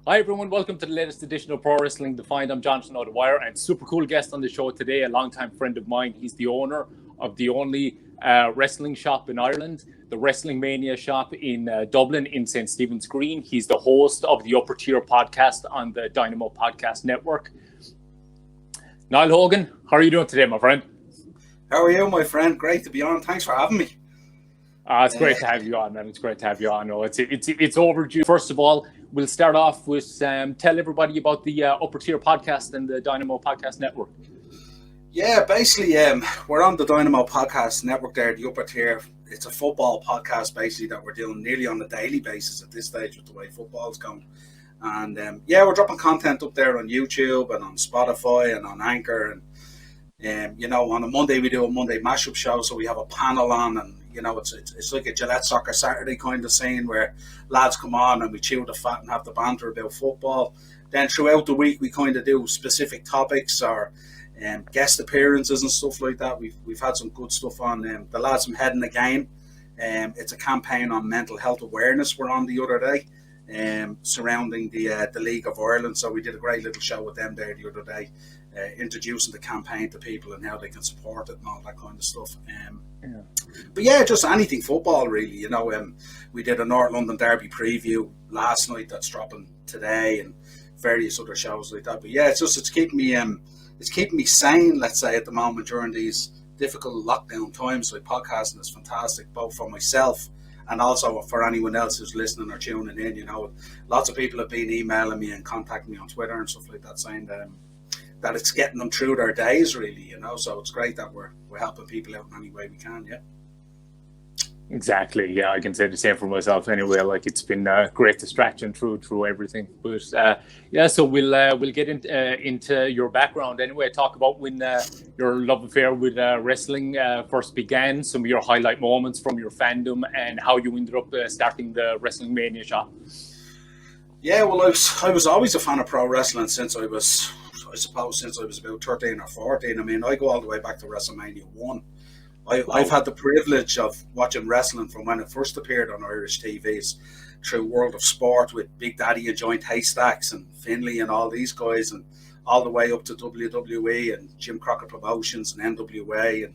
Hi everyone, welcome to the latest edition of Pro Wrestling Defined. I'm Jonathan O'Dwyer, and super cool guest on the show today, a longtime friend of mine. He's the owner of the only wrestling shop in Ireland, the Wrestlemania shop in Dublin in St. Stephen's Green. He's the host of the Upper Tier podcast on the Dynamo Podcast Network. Niall Hogan, how are you doing today, my friend? How are you, my friend? Great to be on. Thanks for having me. It's great to have you on, man. It's great to have you on. No, it's overdue. First of all, we'll start off with tell everybody about the Upper Tier podcast and the Dynamo Podcast Network. Yeah, basically, we're on the Dynamo Podcast Network there, the Upper Tier. It's a football podcast, basically, that we're doing nearly on a daily basis at this stage with the way football's going. And, we're dropping content up there on YouTube and on Spotify and on Anchor. And, on a Monday, we do a Monday mashup show, so we have a panel on, and it's like a Gillette Soccer Saturday kind of scene where lads come on and we chew the fat and have the banter about football. Then throughout the week we kind of do specific topics or guest appearances and stuff like that. We've had some good stuff on. The lads from Head in the Game. It's a campaign on mental health awareness we're on the other day, surrounding the League of Ireland. So we did a great little show with them there the other day, introducing the campaign to people and how they can support it and all that kind of stuff. But yeah, just anything football really. We did a North London Derby preview last night that's dropping today, and various other shows like that. But yeah, it's keeping me sane, let's say, at the moment during these difficult lockdown times. So podcasting is fantastic, both for myself and also for anyone else who's listening or tuning in. Lots of people have been emailing me and contacting me on Twitter and stuff like that, saying that it's getting them through their days, really. So it's great that we're helping people out in any way we can. Yeah. Exactly. Yeah, I can say the same for myself. Anyway, like it's been a great distraction through everything. But so we'll get into your background anyway. Talk about when your love affair with wrestling first began. Some of your highlight moments from your fandom and how you ended up starting the Wrestlemania shop. Yeah, well, I was always a fan of pro wrestling since I was about 13 or 14. I mean, I go all the way back to Wrestlemania 1. I've had the privilege of watching wrestling from when it first appeared on Irish TVs through World of Sport with Big Daddy and Joint Haystacks and Finlay and all these guys, and all the way up to WWE and Jim Crockett Promotions and NWA, and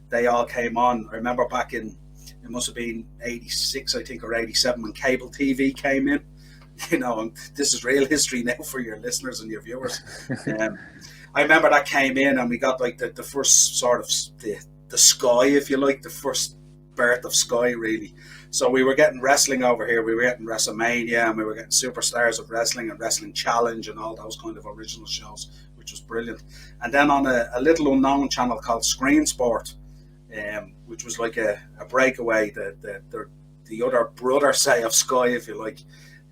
they all came on. I remember back in, it must have been 86, I think, or 87 when cable TV came in. And this is real history now for your listeners and your viewers. I remember that came in and we got like the first sort of the Sky, if you like, the first birth of Sky, really. So we were getting wrestling over here. We were getting Wrestlemania, and we were getting Superstars of Wrestling and Wrestling Challenge and all those kind of original shows, which was brilliant. And then on a little unknown channel called Screen Sport, which was like a breakaway, the other brother, say, of Sky, if you like.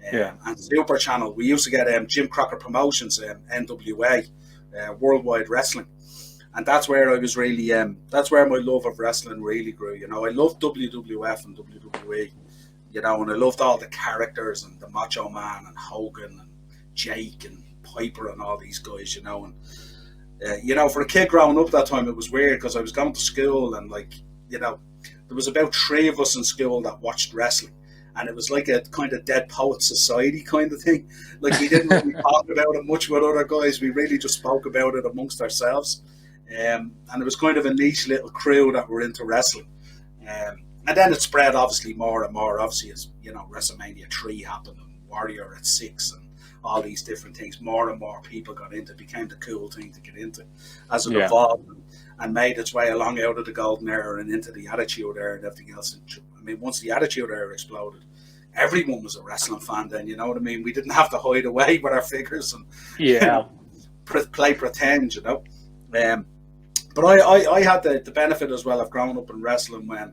And Super Channel, we used to get Jim Crockett Promotions, NWA, Worldwide Wrestling. And that's where I was really, that's where my love of wrestling really grew. I loved WWF and WWE, and I loved all the characters and the Macho Man and Hogan and Jake and Piper and all these guys, and, for a kid growing up that time, it was weird because I was going to school and there was about 3 of us in school that watched wrestling. And it was like a kind of Dead Poet Society kind of thing. Like we didn't really talk about it much with other guys. We really just spoke about it amongst ourselves. And it was kind of a niche little crew that were into wrestling. And then it spread obviously more and more, obviously, as WrestleMania 3 happened and Warrior at 6 and all these different things. More and more people got into it, became the cool thing to get into as it evolved and made its way along out of the golden era and into the Attitude Era and everything else. I mean, once the Attitude Era exploded, everyone was a wrestling fan then, you know what I mean? We didn't have to hide away with our figures and play pretend, But I had the benefit as well of growing up in wrestling when,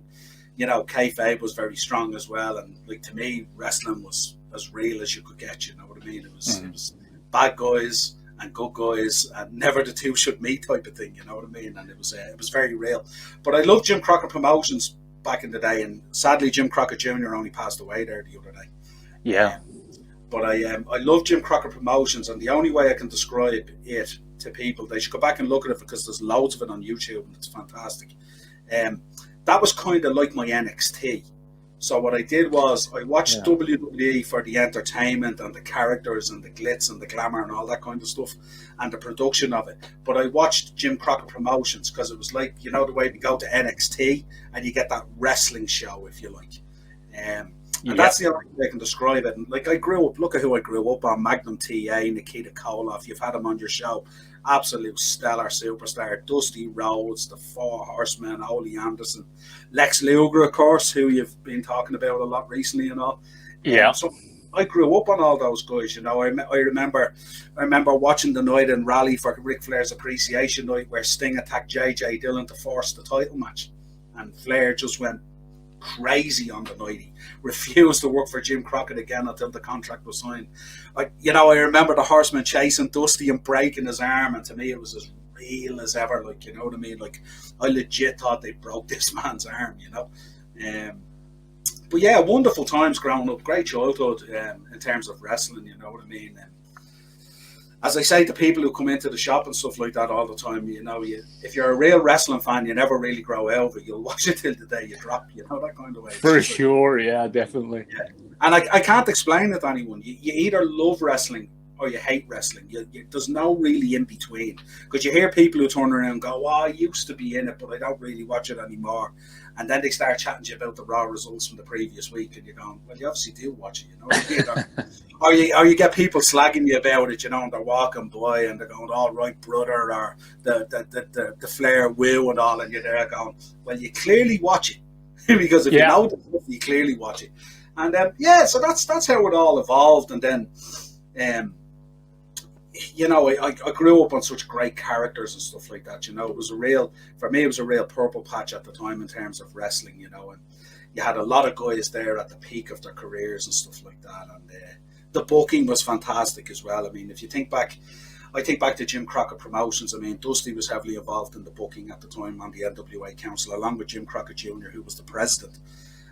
kayfabe was very strong as well. And to me, wrestling was as real as you could get, you know what I mean? It was bad guys and good guys and never the two should meet type of thing, you know what I mean? And it was very real. But I loved Jim Crockett Promotions back in the day, and sadly Jim Crockett Jr. only passed away there the other day. Yeah. But I love Jim Crockett Promotions, and the only way I can describe it to people, they should go back and look at it because there's loads of it on YouTube and it's fantastic. That was kind of like my NXT. So what I did was I watched WWE for the entertainment and the characters and the glitz and the glamour and all that kind of stuff and the production of it. But I watched Jim Crockett Promotions because it was like, you know, the way we go to NXT and you get that wrestling show, if you like. And that's the only way I can describe it. And like I grew up, look at who I grew up on, Magnum TA, Nikita Koloff. You've had him on your show. Absolute stellar superstar. Dusty Rhodes, the Four Horsemen, Ole Anderson, Lex Luger, of course, who you've been talking about a lot recently and all. Yeah. So I grew up on all those guys, you know. I remember watching the night in Raleigh for Ric Flair's Appreciation Night where Sting attacked J.J. Dillon to force the title match. And Flair just went crazy on the night. He refused to work for Jim Crockett again until the contract was signed. I remember the Horseman chasing Dusty and breaking his arm, and to me it was as real as ever. Like, you know what I mean? Like, I legit thought they broke this man's arm, you know. But yeah, wonderful times growing up, great childhood in terms of wrestling, you know what I mean. As I say to people who come into the shop and stuff like that all the time, you know, if you're a real wrestling fan, you never really grow out of it. You'll watch it till the day you drop, you know, that kind of way. For sure, yeah, definitely. Yeah. And I can't explain it to anyone. You either love wrestling or you hate wrestling. There's no really in between. Because you hear people who turn around and go, oh, I used to be in it, but I don't really watch it anymore. And then they start chatting to you about the Raw results from the previous week, and you're going, well, you obviously do watch it, you know what I mean? or you get people slagging you about it, you know, and they're walking by and they're going, all right, brother, or the Flair woo and all, and you're there going, well, you clearly watch it. Because if you know the stuff, you clearly watch it. And so that's how it all evolved. And then, you know, I grew up on such great characters and stuff like that, you know. For me, it was a real purple patch at the time in terms of wrestling, you know, and you had a lot of guys there at the peak of their careers and stuff like that, and the booking was fantastic as well. I mean, if you think back, I think back to Jim Crockett Promotions. I mean, Dusty was heavily involved in the booking at the time on the NWA Council, along with Jim Crockett Jr., who was the president.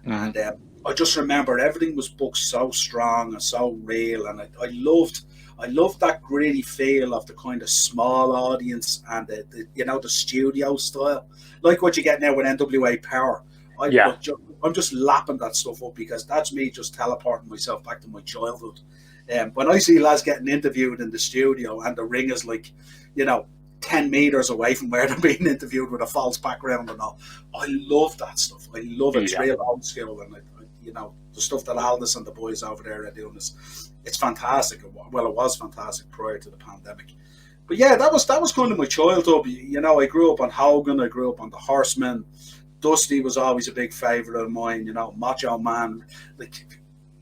And I just remember everything was booked so strong and so real, and I loved that gritty feel of the kind of small audience and the studio style, like what you get now with NWA Power. I'm just lapping that stuff up because that's me just teleporting myself back to my childhood. When I see lads getting interviewed in the studio and the ring is like, you know, 10 meters away from where they're being interviewed with a false background and all, I love that stuff. I love it. It's real old school, and you know, the stuff that Aldous and the boys over there are doing it's fantastic. Well, it was fantastic prior to the pandemic. But yeah, that was kind of my childhood. You know, I grew up on Hogan, I grew up on the Horsemen. Dusty was always a big favourite of mine, you know, Macho Man. Like,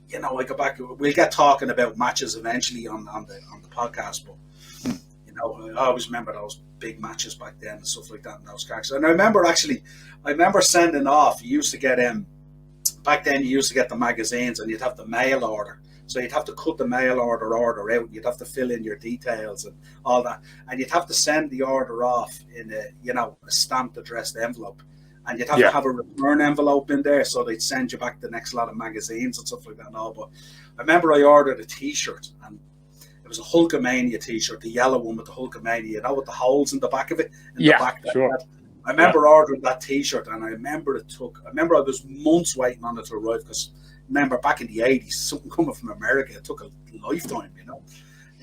you know, I go back, we'll get talking about matches eventually on the podcast, but you know, I always remember those big matches back then and stuff like that and those characters. And I remember sending off, you used to get back then you used to get the magazines and you'd have the mail order. So you'd have to cut the mail order out. You'd have to fill in your details and all that. And you'd have to send the order off in a stamped addressed envelope. And you'd have to have a return envelope in there so they'd send you back the next lot of magazines and stuff like that and all. But I remember I ordered a T-shirt, and it was a Hulkamania T-shirt, the yellow one with the Hulkamania, you know, with the holes in the back of it. The back sure. I remember ordering that T-shirt, and I remember I was months waiting on it to arrive because remember back in the 80s, something coming from America, it took a lifetime, you know.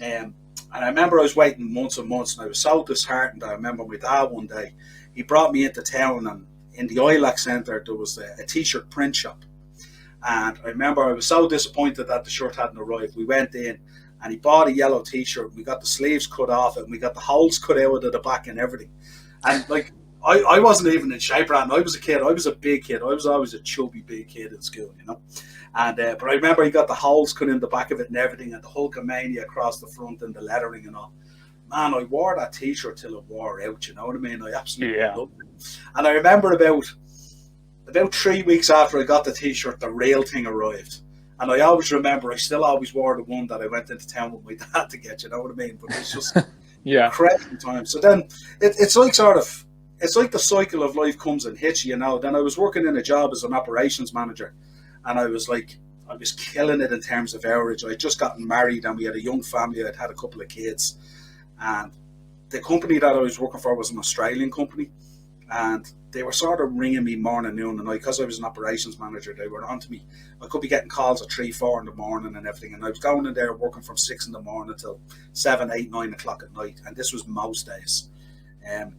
And I remember I was waiting months and months, and I was so disheartened. I remember my dad one day, he brought me into town, and in the ILAC Centre there was a T-shirt print shop. And I remember I was so disappointed that the shirt hadn't arrived. We went in, and he bought a yellow T-shirt. We got the sleeves cut off it, and we got the holes cut out of the back and everything. And like, I wasn't even in shape, and I was a kid. I was a big kid. I was always a chubby big kid in school, you know. And but I remember he got the holes cut in the back of it and everything, and the Hulkamania across the front and the lettering and all. Man, I wore that T-shirt till it wore out, you know what I mean? I absolutely loved it. And I remember about 3 weeks after I got the T-shirt, the real thing arrived. And I always remember, I still always wore the one that I went into town with my dad to get, you know what I mean? But it was just crazy time. So then it's like it's like the cycle of life comes and hits you, you know. Then I was working in a job as an operations manager, and I was killing it in terms of average. I had just gotten married, and we had a young family. I'd had a couple of kids, and the company that I was working for was an Australian company, and they were sort of ringing me morning, noon, and night because I was an operations manager. They were on to me. I could be getting calls at 3, 4 in the morning and everything, and I was going in there working from 6 in the morning till 7, 8, 9 o'clock at night, and this was most days. And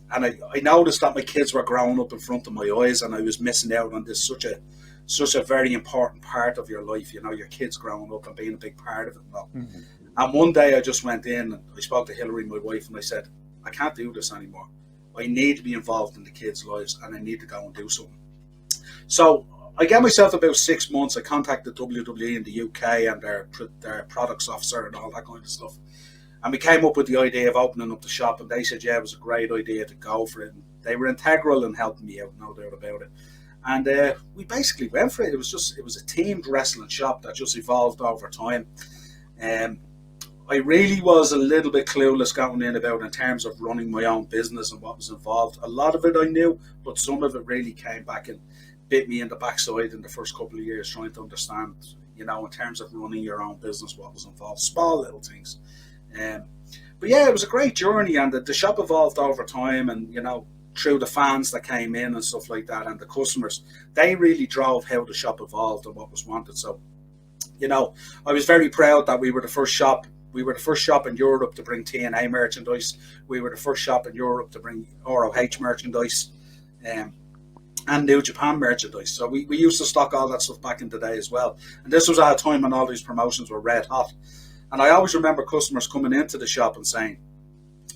I noticed that my kids were growing up in front of my eyes, and I was missing out on this such a very important part of your life. You know, your kids growing up and being a big part of it. Mm-hmm. And one day I just went in and I spoke to Hillary, my wife, and I said, I can't do this anymore. I need to be involved in the kids' lives, and I need to go and do something. So I gave myself about 6 months. I contacted WWE in the UK and their products officer and all that kind of stuff. And we came up with the idea of opening up the shop, and they said, yeah, it was a great idea to go for it. And they were integral in helping me out, no doubt about it. And we basically went for it. It was a teamed wrestling shop that just evolved over time. I really was a little bit clueless going in about in terms of running my own business and what was involved. A lot of it I knew, but some of it really came back and bit me in the backside in the first couple of years trying to understand, you know, in terms of running your own business, what was involved, small little things. But yeah, it was a great journey, and the shop evolved over time, and, you know, through the fans that came in and stuff like that, and the customers, they really drove how the shop evolved and what was wanted. So, you know, I was very proud that we were the first shop. We were the first shop in Europe to bring TNA merchandise. We were the first shop in Europe to bring ROH merchandise and New Japan merchandise. So we used to stock all that stuff back in the day as well. And this was at a time when all these promotions were red hot. And I always remember customers coming into the shop and saying,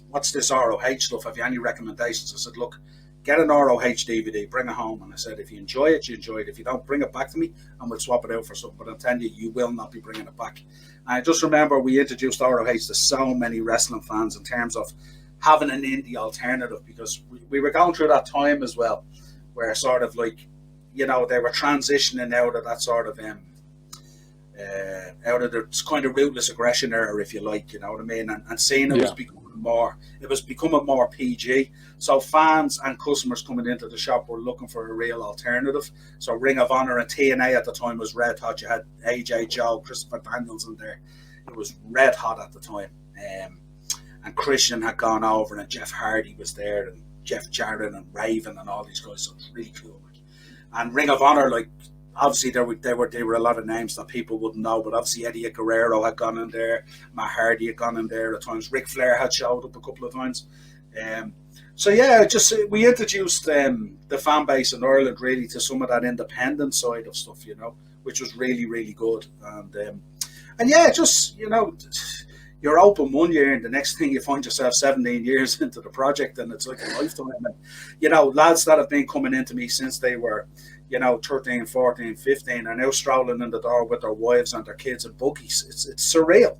what's this ROH stuff? Have you any recommendations? I said, look, get an ROH DVD, bring it home. And I said, if you enjoy it, you enjoy it. If you don't, bring it back to me and we'll swap it out for something. But I'm telling you, you will not be bringing it back. And I just remember we introduced ROH to so many wrestling fans in terms of having an indie alternative, because we were going through that time as well where sort of like, you know, they were transitioning out of that sort of out of the kind of ruthless aggression era, if you like, you know what I mean, and seeing it was becoming more PG. So fans and customers coming into the shop were looking for a real alternative. So Ring of Honor and TNA at the time was red hot. You had AJ Joe, Christopher Daniels in there. It was red hot at the time. And Christian had gone over, and Jeff Hardy was there, and Jeff Jarrett and Raven and all these guys. So it was really cool. And Ring of Honor, like, obviously there were a lot of names that people wouldn't know, but obviously Eddie Guerrero had gone in there, Matt Hardy had gone in there at times, Ric Flair had showed up a couple of times. So yeah, we introduced the fan base in Ireland really to some of that independent side of stuff, you know, which was really, really good. And yeah, just, you know, you're open one year and the next thing you find yourself 17 years into the project, and it's like a lifetime. And, you know, lads that have been coming into me since they were, you know, 13, 14, 15 are now strolling in the door with their wives and their kids and buggies. It's surreal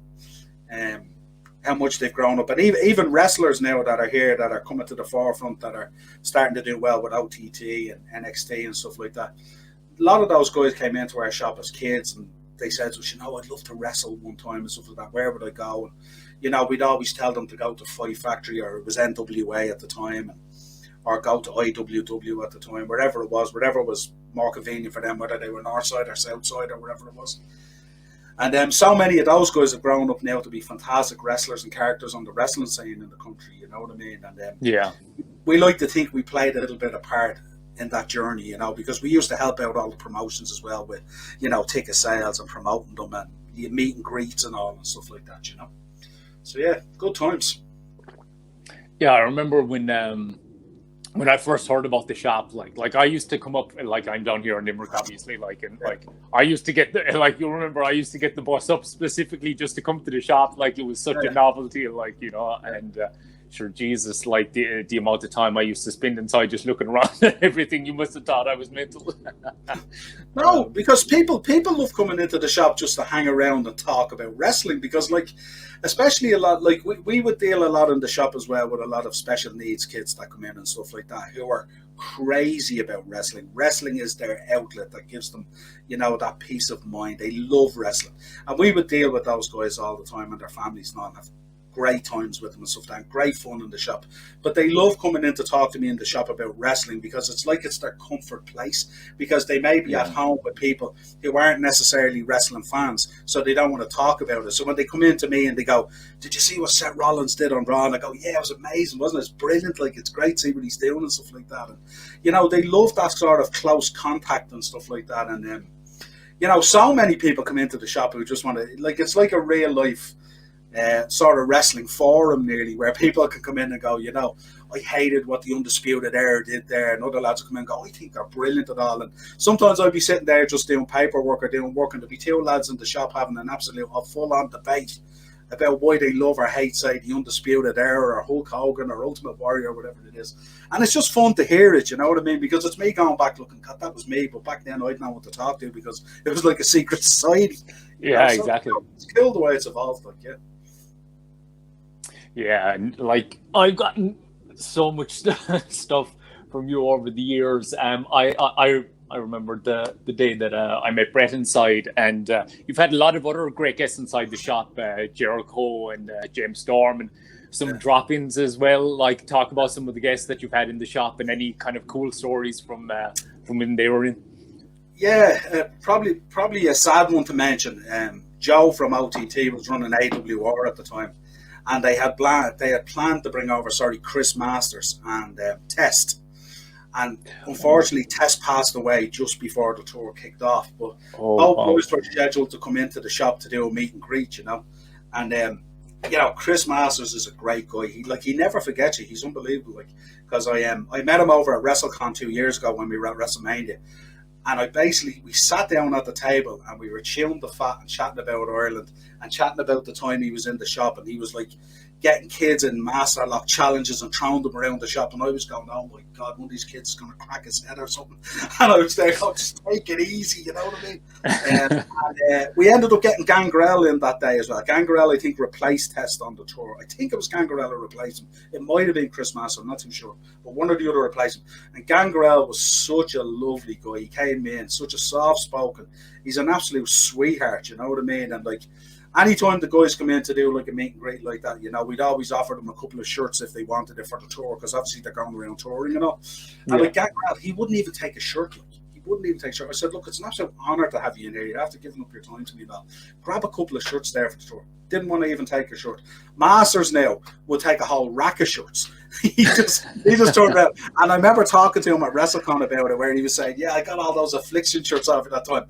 how much they've grown up. And even wrestlers now that are here, that are coming to the forefront, that are starting to do well with OTT and NXT and stuff like that. A lot of those guys came into our shop as kids, and they said, well, you know, I'd love to wrestle one time and stuff like that. Where would I go? And, you know, we'd always tell them to go to Fight Factory, or it was NWA at the time, or go to IWW at the time, wherever it was more convenient for them, whether they were north side or south side or wherever it was. And so many of those guys have grown up now to be fantastic wrestlers and characters on the wrestling scene in the country, you know what I mean? And yeah, we like to think we played a little bit of part in that journey, you know, because we used to help out all the promotions as well with, you know, ticket sales and promoting them and meet and greets and all and stuff like that, you know. So yeah, good times. Yeah, I remember when I first heard about the shop, like I used to come up, like I'm down here in Limerick, obviously, like I used to get you remember I used to get the bus up specifically just to come to the shop, like it was such a novelty, like, you know, and sure, Jesus, like the amount of time I used to spend inside just looking around at everything, you must have thought I was mental. No, because people love coming into the shop just to hang around and talk about wrestling, because, like, especially a lot, like we would deal a lot in the shop as well with a lot of special needs kids that come in and stuff like that, who are crazy about wrestling. Wrestling is their outlet that gives them, you know, that peace of mind. They love wrestling, and we would deal with those guys all the time and their families and all that. great times with them and stuff, and great fun in the shop. But they love coming in to talk to me in the shop about wrestling because it's like it's their comfort place, because they may be at home with people who aren't necessarily wrestling fans, so they don't want to talk about it. So when they come in to me and they go, "Did you see what Seth Rollins did on Raw?" And I go, "Yeah, it was amazing, wasn't it? It's brilliant. Like, it's great to see what he's doing and stuff like that." And, you know, they love that sort of close contact and stuff like that. And you know, so many people come into the shop who just want to, like, it's like a real life sort of wrestling forum nearly, where people can come in and go, you know, "I hated what the Undisputed Era did there," and other lads come in and go, "I think they're brilliant at all." And sometimes I'd be sitting there just doing paperwork or doing work, and there'd be two lads in the shop having an absolute full-on debate about why they love or hate, say, the Undisputed Era or Hulk Hogan or Ultimate Warrior or whatever it is. And it's just fun to hear it, you know what I mean? Because it's me going back looking, God, that was me, but back then I didn't know what to talk to because it was like a secret society. Yeah, so, exactly. It's cool the way it's evolved, like, yeah. Yeah, and like, I've gotten so much stuff from you over the years. I remember the day that I met Bret inside, and you've had a lot of other great guests inside the shop, Jericho and James Storm, and some drop-ins as well. Like, talk about some of the guests that you've had in the shop and any kind of cool stories from when they were in. Yeah, probably a sad one to mention. Joe from OTT was running AWR at the time, and they had planned to bring over Chris Masters and Test. And unfortunately, Test passed away just before the tour kicked off. But both boys were scheduled to come into the shop to do a meet and greet, you know. And you know, Chris Masters is a great guy. He never forgets you. He's unbelievable. Like, because I met him over at WrestleCon 2 years ago when we were at Wrestlemania, and we sat down at the table and we were chewing the fat and chatting about Ireland and chatting about the time he was in the shop, and he was like getting kids in master lock challenges and throwing them around the shop, and I was going, "Oh my God, one of these kids is going to crack his head or something." And I was there, "Oh, just take it easy," you know what I mean? And we ended up getting Gangrel in that day as well. Gangrel, I think, replaced Test on the tour. I think it was Gangrel who replaced him. It might have been Chris Master, I'm not too sure, but one or the other replaced him. And Gangrel was such a lovely guy. He came in such a soft-spoken. He's an absolute sweetheart, you know what I mean? And like, anytime the guys come in to do like a meet and greet like that, you know, we'd always offer them a couple of shirts if they wanted it for the tour, because obviously they're going around touring, you know. And like Gangrel, he wouldn't even take a shirt. Like, he wouldn't even take a shirt. I said, "Look, it's an absolute honour to have you in here. You have to give up your time to me, now. Grab a couple of shirts there for the tour." Didn't want to even take a shirt. Masters now would take a whole rack of shirts. he just turned around. And I remember talking to him at WrestleCon about it, where he was saying, "Yeah, I got all those Affliction shirts off at that time."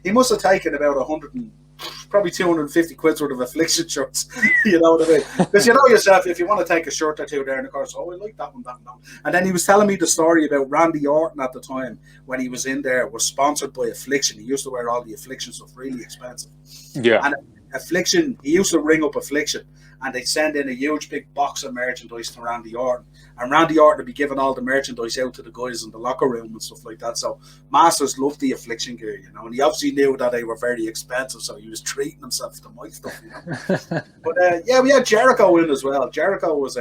He must have taken about 250 quid's worth of Affliction shirts. You know what I mean? Because you know yourself, if you want to take a shirt or two there in the course, "Oh, I like that one, that one." And then he was telling me the story about Randy Orton at the time when he was in there, was sponsored by Affliction. He used to wear all the Affliction stuff, really expensive. Yeah. And Affliction, he used to ring up Affliction, and they'd send in a huge big box of merchandise to Randy Orton. And Randy Orton would be giving all the merchandise out to the guys in the locker room and stuff like that. So Masters loved the Affliction gear, you know, and he obviously knew that they were very expensive, so he was treating himself to my stuff, you know. But yeah, we had Jericho in as well. Jericho was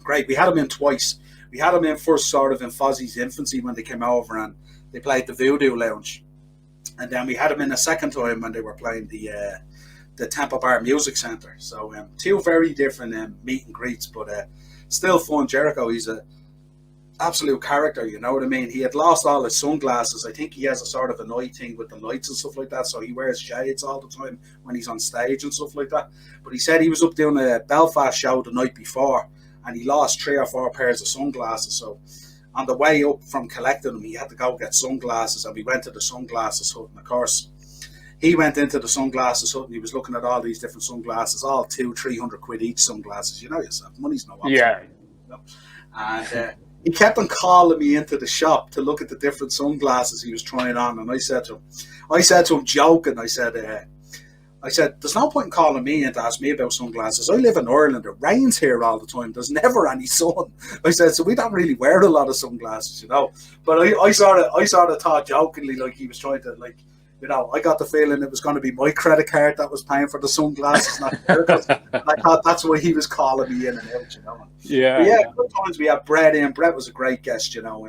great. We had him in twice. We had him in first sort of in Fozzie's infancy when they came over and they played the Voodoo Lounge. And then we had him in a second time when they were playing the Tampa Bar Music Center. So two very different meet and greets, but still fun. Jericho, he's a absolute character, you know what I mean? He had lost all his sunglasses. I think he has a sort of an eye thing with the lights and stuff like that, so he wears shades all the time when he's on stage and stuff like that. But he said he was up doing a Belfast show the night before, and he lost 3 or 4 pairs of sunglasses. So on the way up from collecting them, he had to go get sunglasses, and we went to the sunglasses hut, and of course he went into the sunglasses hut and he was looking at all these different sunglasses, all 200-300 quid each sunglasses. You know yourself, money's no option. Yeah. You know? And he kept on calling me into the shop to look at the different sunglasses he was trying on. And I said to him joking, I said, "There's no point in calling me in to ask me about sunglasses. I live in Ireland. It rains here all the time. There's never any sun." I said, "So we don't really wear a lot of sunglasses, you know." But I sort of thought jokingly, like he was trying to, like, you know, I got the feeling it was going to be my credit card that was paying for the sunglasses, not Jericho's. I thought that's why he was calling me in and out, you know. Yeah. But yeah, good times. We had Bret in. Bret was a great guest, you know.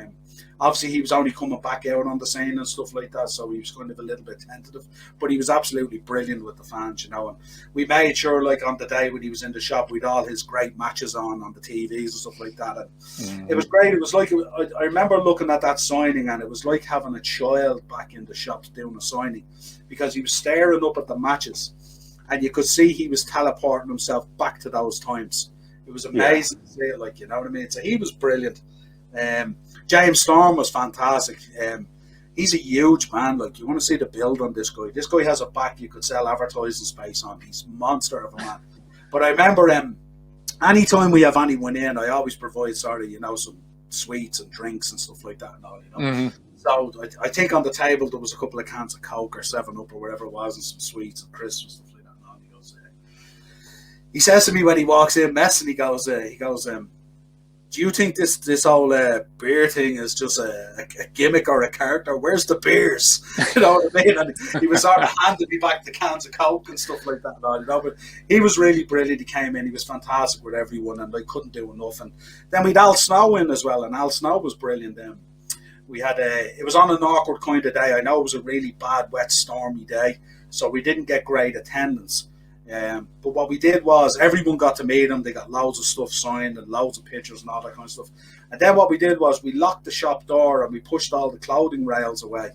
Obviously, he was only coming back out on the scene and stuff like that, so he was kind of a little bit tentative. But he was absolutely brilliant with the fans, you know. And we made sure, like, on the day when he was in the shop, we'd all his great matches on the TVs and stuff like that. And it was great. It was like, I remember looking at that signing, and it was like having a child back in the shop doing a signing, because he was staring up at the matches, and you could see he was teleporting himself back to those times. It was amazing to see it, like, you know what I mean? So he was brilliant. James Storm was fantastic. He's a huge man. Like, you want to see the build on this guy. This guy has a back you could sell advertising space on. He's a monster of a man. But I remember anytime we have anyone in, I always provide sort of, you know, some sweets and drinks and stuff like that and all, you know. Mm-hmm. So I think on the table there was a couple of cans of Coke or 7-Up or whatever it was, and some sweets and crisps and stuff like that. And all. He says to me when he walks in, messing, he goes, do you think this whole beer thing is just a gimmick or a character? Where's the beers? You know what I mean? And he was sort of handing me back the cans of Coke and stuff like that. And all, you know? But he was really brilliant. He came in. He was fantastic with everyone, and I couldn't do enough. And then we had Al Snow in as well, and Al Snow was brilliant. We had it was on an awkward kind of day. I know it was a really bad, wet, stormy day, so we didn't get great attendance. But what we did was everyone got to meet him. They got loads of stuff signed and loads of pictures and all that kind of stuff. And then what we did was we locked the shop door and we pushed all the clothing rails away.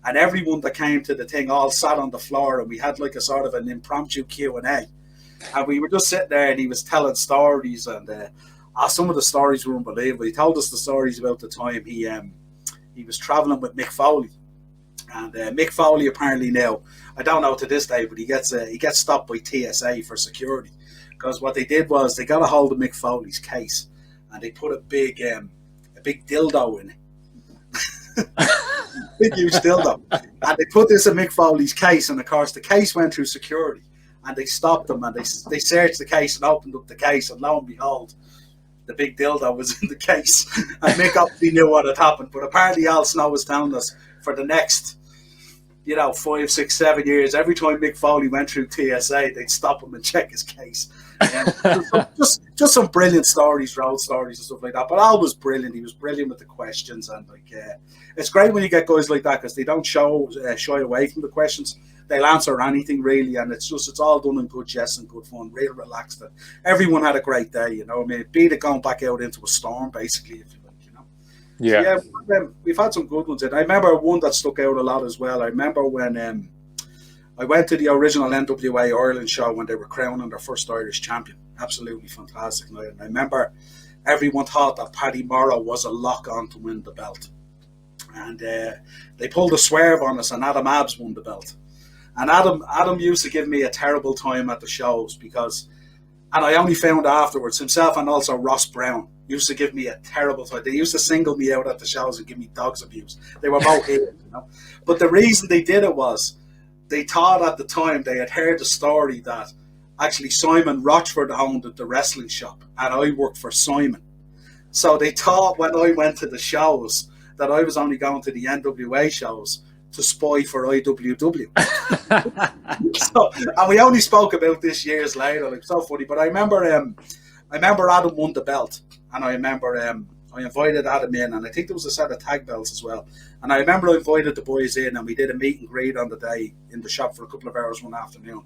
And everyone that came to the thing all sat on the floor, and we had like a sort of an impromptu Q&A. And we were just sitting there, and he was telling stories, and some of the stories were unbelievable. He told us the stories about the time he was traveling with Mick Foley. And Mick Foley apparently now, I don't know to this day, but he gets stopped by TSA for security, because what they did was they got a hold of Mick Foley's case, and they put a big dildo in it, big huge dildo, and they put this in Mick Foley's case, and of course the case went through security, and they stopped them, and they searched the case and opened up the case, and lo and behold, the big dildo was in the case, and Mick obviously knew what had happened. But apparently Al Snow was telling us for the next, 5, 6, 7 years, every time Mick Foley went through TSA, they'd stop him and check his case. Just some brilliant stories, road stories and stuff like that. But Al was brilliant. He was brilliant with the questions, and it's great when you get guys like that, because they don't shy away from the questions. They'll answer anything really, and it's all done in good jest and good fun, real relaxed. And everyone had a great day, you know. I mean, beat it going back out into a storm, basically, if you like, you know. Yeah. So, yeah, we've had some good ones. And I remember one that stuck out a lot as well. I remember when I went to the original NWA Ireland show when they were crowning their first Irish champion. Absolutely fantastic night. And I remember everyone thought that Paddy Morrow was a lock-on to win the belt. And they pulled a swerve on us, and Adam Abbs won the belt. And Adam used to give me a terrible time at the shows, and I only found afterwards, himself and also Ross Brown used to give me a terrible time. They used to single me out at the shows and give me dog's abuse. They were both here, you know. But the reason they did it was they thought at the time they had heard the story that actually Simon Rochford owned the wrestling shop, and I worked for Simon. So they thought when I went to the shows that I was only going to the NWA shows to spy for IWW. And we only spoke about this years later, like, so funny. But I remember Adam won the belt, and I remember I invited Adam in, and I think there was a set of tag belts as well. And I remember I invited the boys in, and we did a meet and greet on the day in the shop for a couple of hours one afternoon.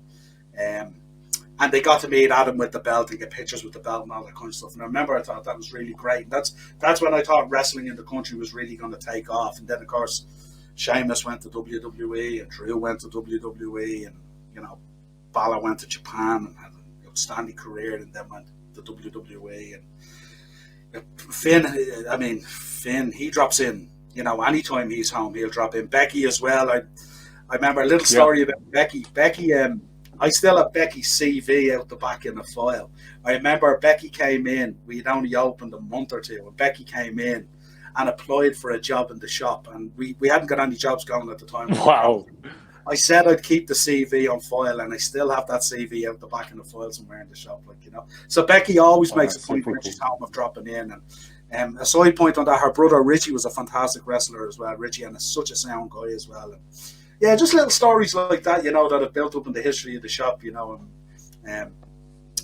And they got to meet Adam with the belt and get pictures with the belt and all that kind of stuff. And I remember I thought that was really great. That's when I thought wrestling in the country was really going to take off. And then, of course, Sheamus went to WWE, and Drew went to WWE, and Balor went to Japan and had an outstanding career, and then went to WWE. And Finn, he drops in. Anytime he's home, he'll drop in. Becky as well. I remember a little story about Becky. Becky, I still have Becky's CV out the back in the file. I remember Becky came in. We had only opened a month or two, and Becky came in and applied for a job in the shop, and we hadn't got any jobs going at the time. Wow. I said I'd keep the CV on file, and I still have that CV out the back in the file somewhere in the shop, So Becky always makes a point when she's home of dropping in. And a side point on that, her brother Richie was a fantastic wrestler as well. Richie, and such a sound guy as well. And yeah, just little stories like that, that have built up in the history of the shop, and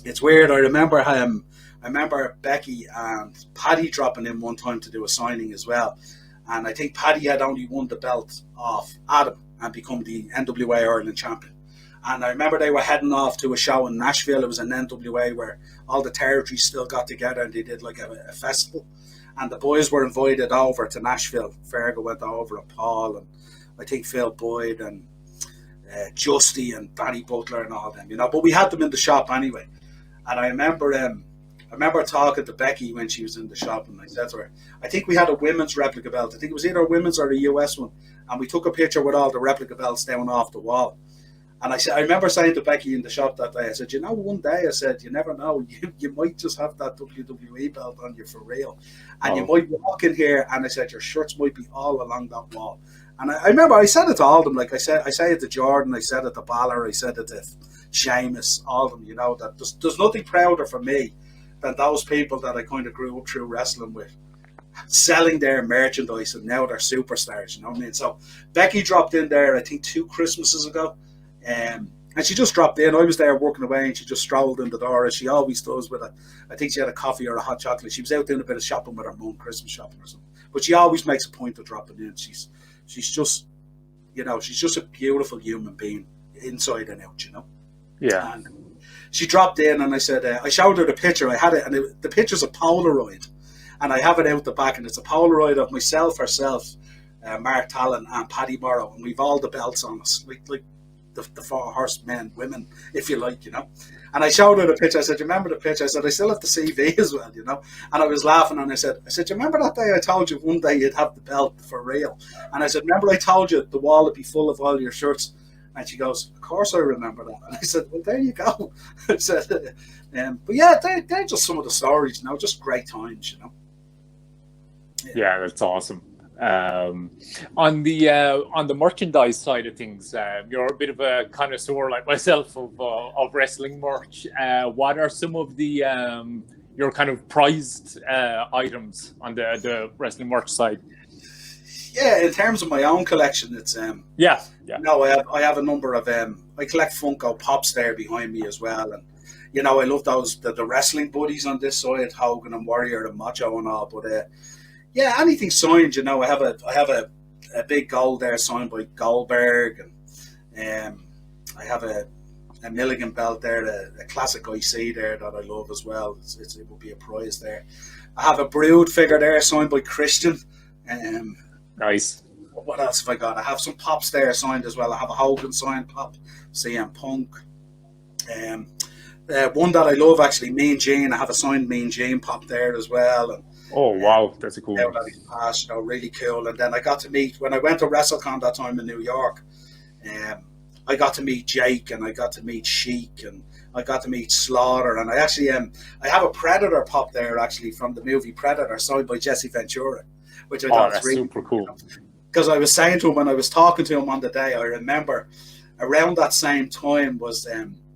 it's weird. I remember Becky and Paddy dropping in one time to do a signing as well. And I think Paddy had only won the belt off Adam and become the NWA Ireland champion. And I remember they were heading off to a show in Nashville. It was an NWA where all the territories still got together and they did like a festival. And the boys were invited over to Nashville. Fergal went over, and Paul, and I think Phil Boyd, and Justy, and Danny Butler, and all them, you know. But we had them in the shop anyway. And I remember talking to Becky when she was in the shop, and I said to her, I think we had a women's replica belt. I think it was either a women's or a US one. And we took a picture with all the replica belts down off the wall. And I remember saying to Becky in the shop that day, I said, you know, one day, I said, you never know, you might just have that WWE belt on you for real. And you might walk in here, and I said, your shirts might be all along that wall. And I remember I said it to all of them, like I say it to Jordan, I said it to Balor, I said it to Sheamus, all of them, you know, that there's nothing prouder for me than those people that I kind of grew up through wrestling with, selling their merchandise, and now they're superstars, you know what I mean? So Becky dropped in there, I think 2 Christmases ago. And she just dropped in. I was there working away, and she just strolled in the door as she always does with I think she had a coffee or a hot chocolate. She was out doing a bit of shopping with her mum, Christmas shopping or something. But she always makes a point of dropping in. She's just, you know, she's just a beautiful human being inside and out, you know. Yeah. And she dropped in, and I said, I showed her the picture. I had it, and the picture's a Polaroid, and I have it out the back, and it's a Polaroid of myself, herself, Mark Talon, and Paddy Morrow, and we've all the belts on us, like the 4 horsemen, women, if you like, you know. And I showed her the picture. I said, you remember the picture? I said, I still have the CV as well, you know. And I was laughing, and I said, you remember that day I told you one day you'd have the belt for real? And I said, remember I told you the wall would be full of all your shirts? And she goes, of course I remember that. And I said, well, there you go. I said, but yeah, they're just some of the stories, you know, just great times, you know. Yeah, that's awesome. On the merchandise side of things, you're a bit of a connoisseur like myself of wrestling merch. What are some of the your kind of prized items on the wrestling merch side? Yeah, in terms of my own collection, it's yeah. No, I have a number of I collect Funko Pops there behind me as well, and you know I love those the wrestling buddies on this side, Hogan and Warrior and Macho and all, but. Yeah, anything signed, you know. I have a big gold there signed by Goldberg, and I have a Milligan belt there, a classic IC there that I love as well. It will be a prize there. I have a Brood figure there signed by Christian. Nice. What else have I got? I have some pops there signed as well. I have a Hogan signed pop, CM Punk. One that I love actually, Mean Gene. I have a signed Mean Gene pop there as well. And oh wow, that's a cool one. That he's passed, you know, really cool. And then I got to meet, when I went to WrestleCon that time in New York, I got to meet Jake, and I got to meet Sheik, and I got to meet Slaughter, and I actually I have a Predator pop there actually from the movie Predator, signed by Jesse Ventura, which I thought was really super cool. Because I was saying to him when I was talking to him on the day, I remember around that same time was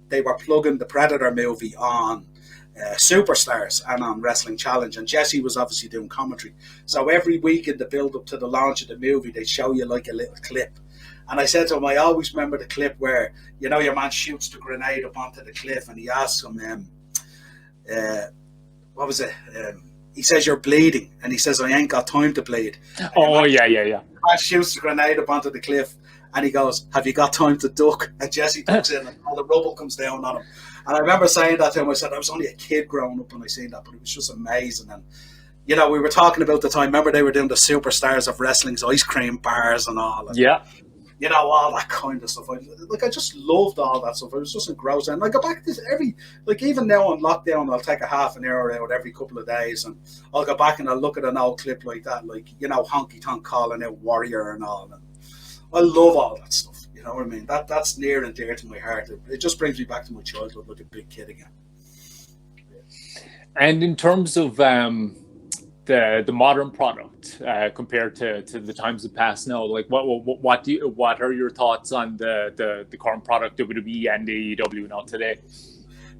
they were plugging the Predator movie on Superstars and on Wrestling Challenge, and Jesse was obviously doing commentary. So every week in the build up to the launch of the movie, they show you like a little clip. And I said to him, I always remember the clip where, you know, your man shoots the grenade up onto the cliff, and he asks him, what was it? He says, you're bleeding, and he says, I ain't got time to bleed. Oh, yeah. Man shoots the grenade up onto the cliff, and he goes, have you got time to duck? And Jesse ducks in, and all the rubble comes down on him. And I remember saying that to him. I said, I was only a kid growing up when I seen that, but it was just amazing. And, you know, we were talking about the time. Remember they were doing the Superstars of Wrestling's ice cream bars and all. And, yeah. You know, all that kind of stuff. I just loved all that stuff. It was just engrossing. And I go back to this even now on lockdown, I'll take a half an hour out every couple of days, and I'll go back and I'll look at an old clip like that, like, you know, Honky Tonk calling out Warrior and all. And I love all that stuff. You know what I mean? That's near and dear to my heart. It just brings me back to my childhood like a big kid again. And in terms of the modern product compared to the times of past now, like what are your thoughts on the current product, WWE and AEW now today?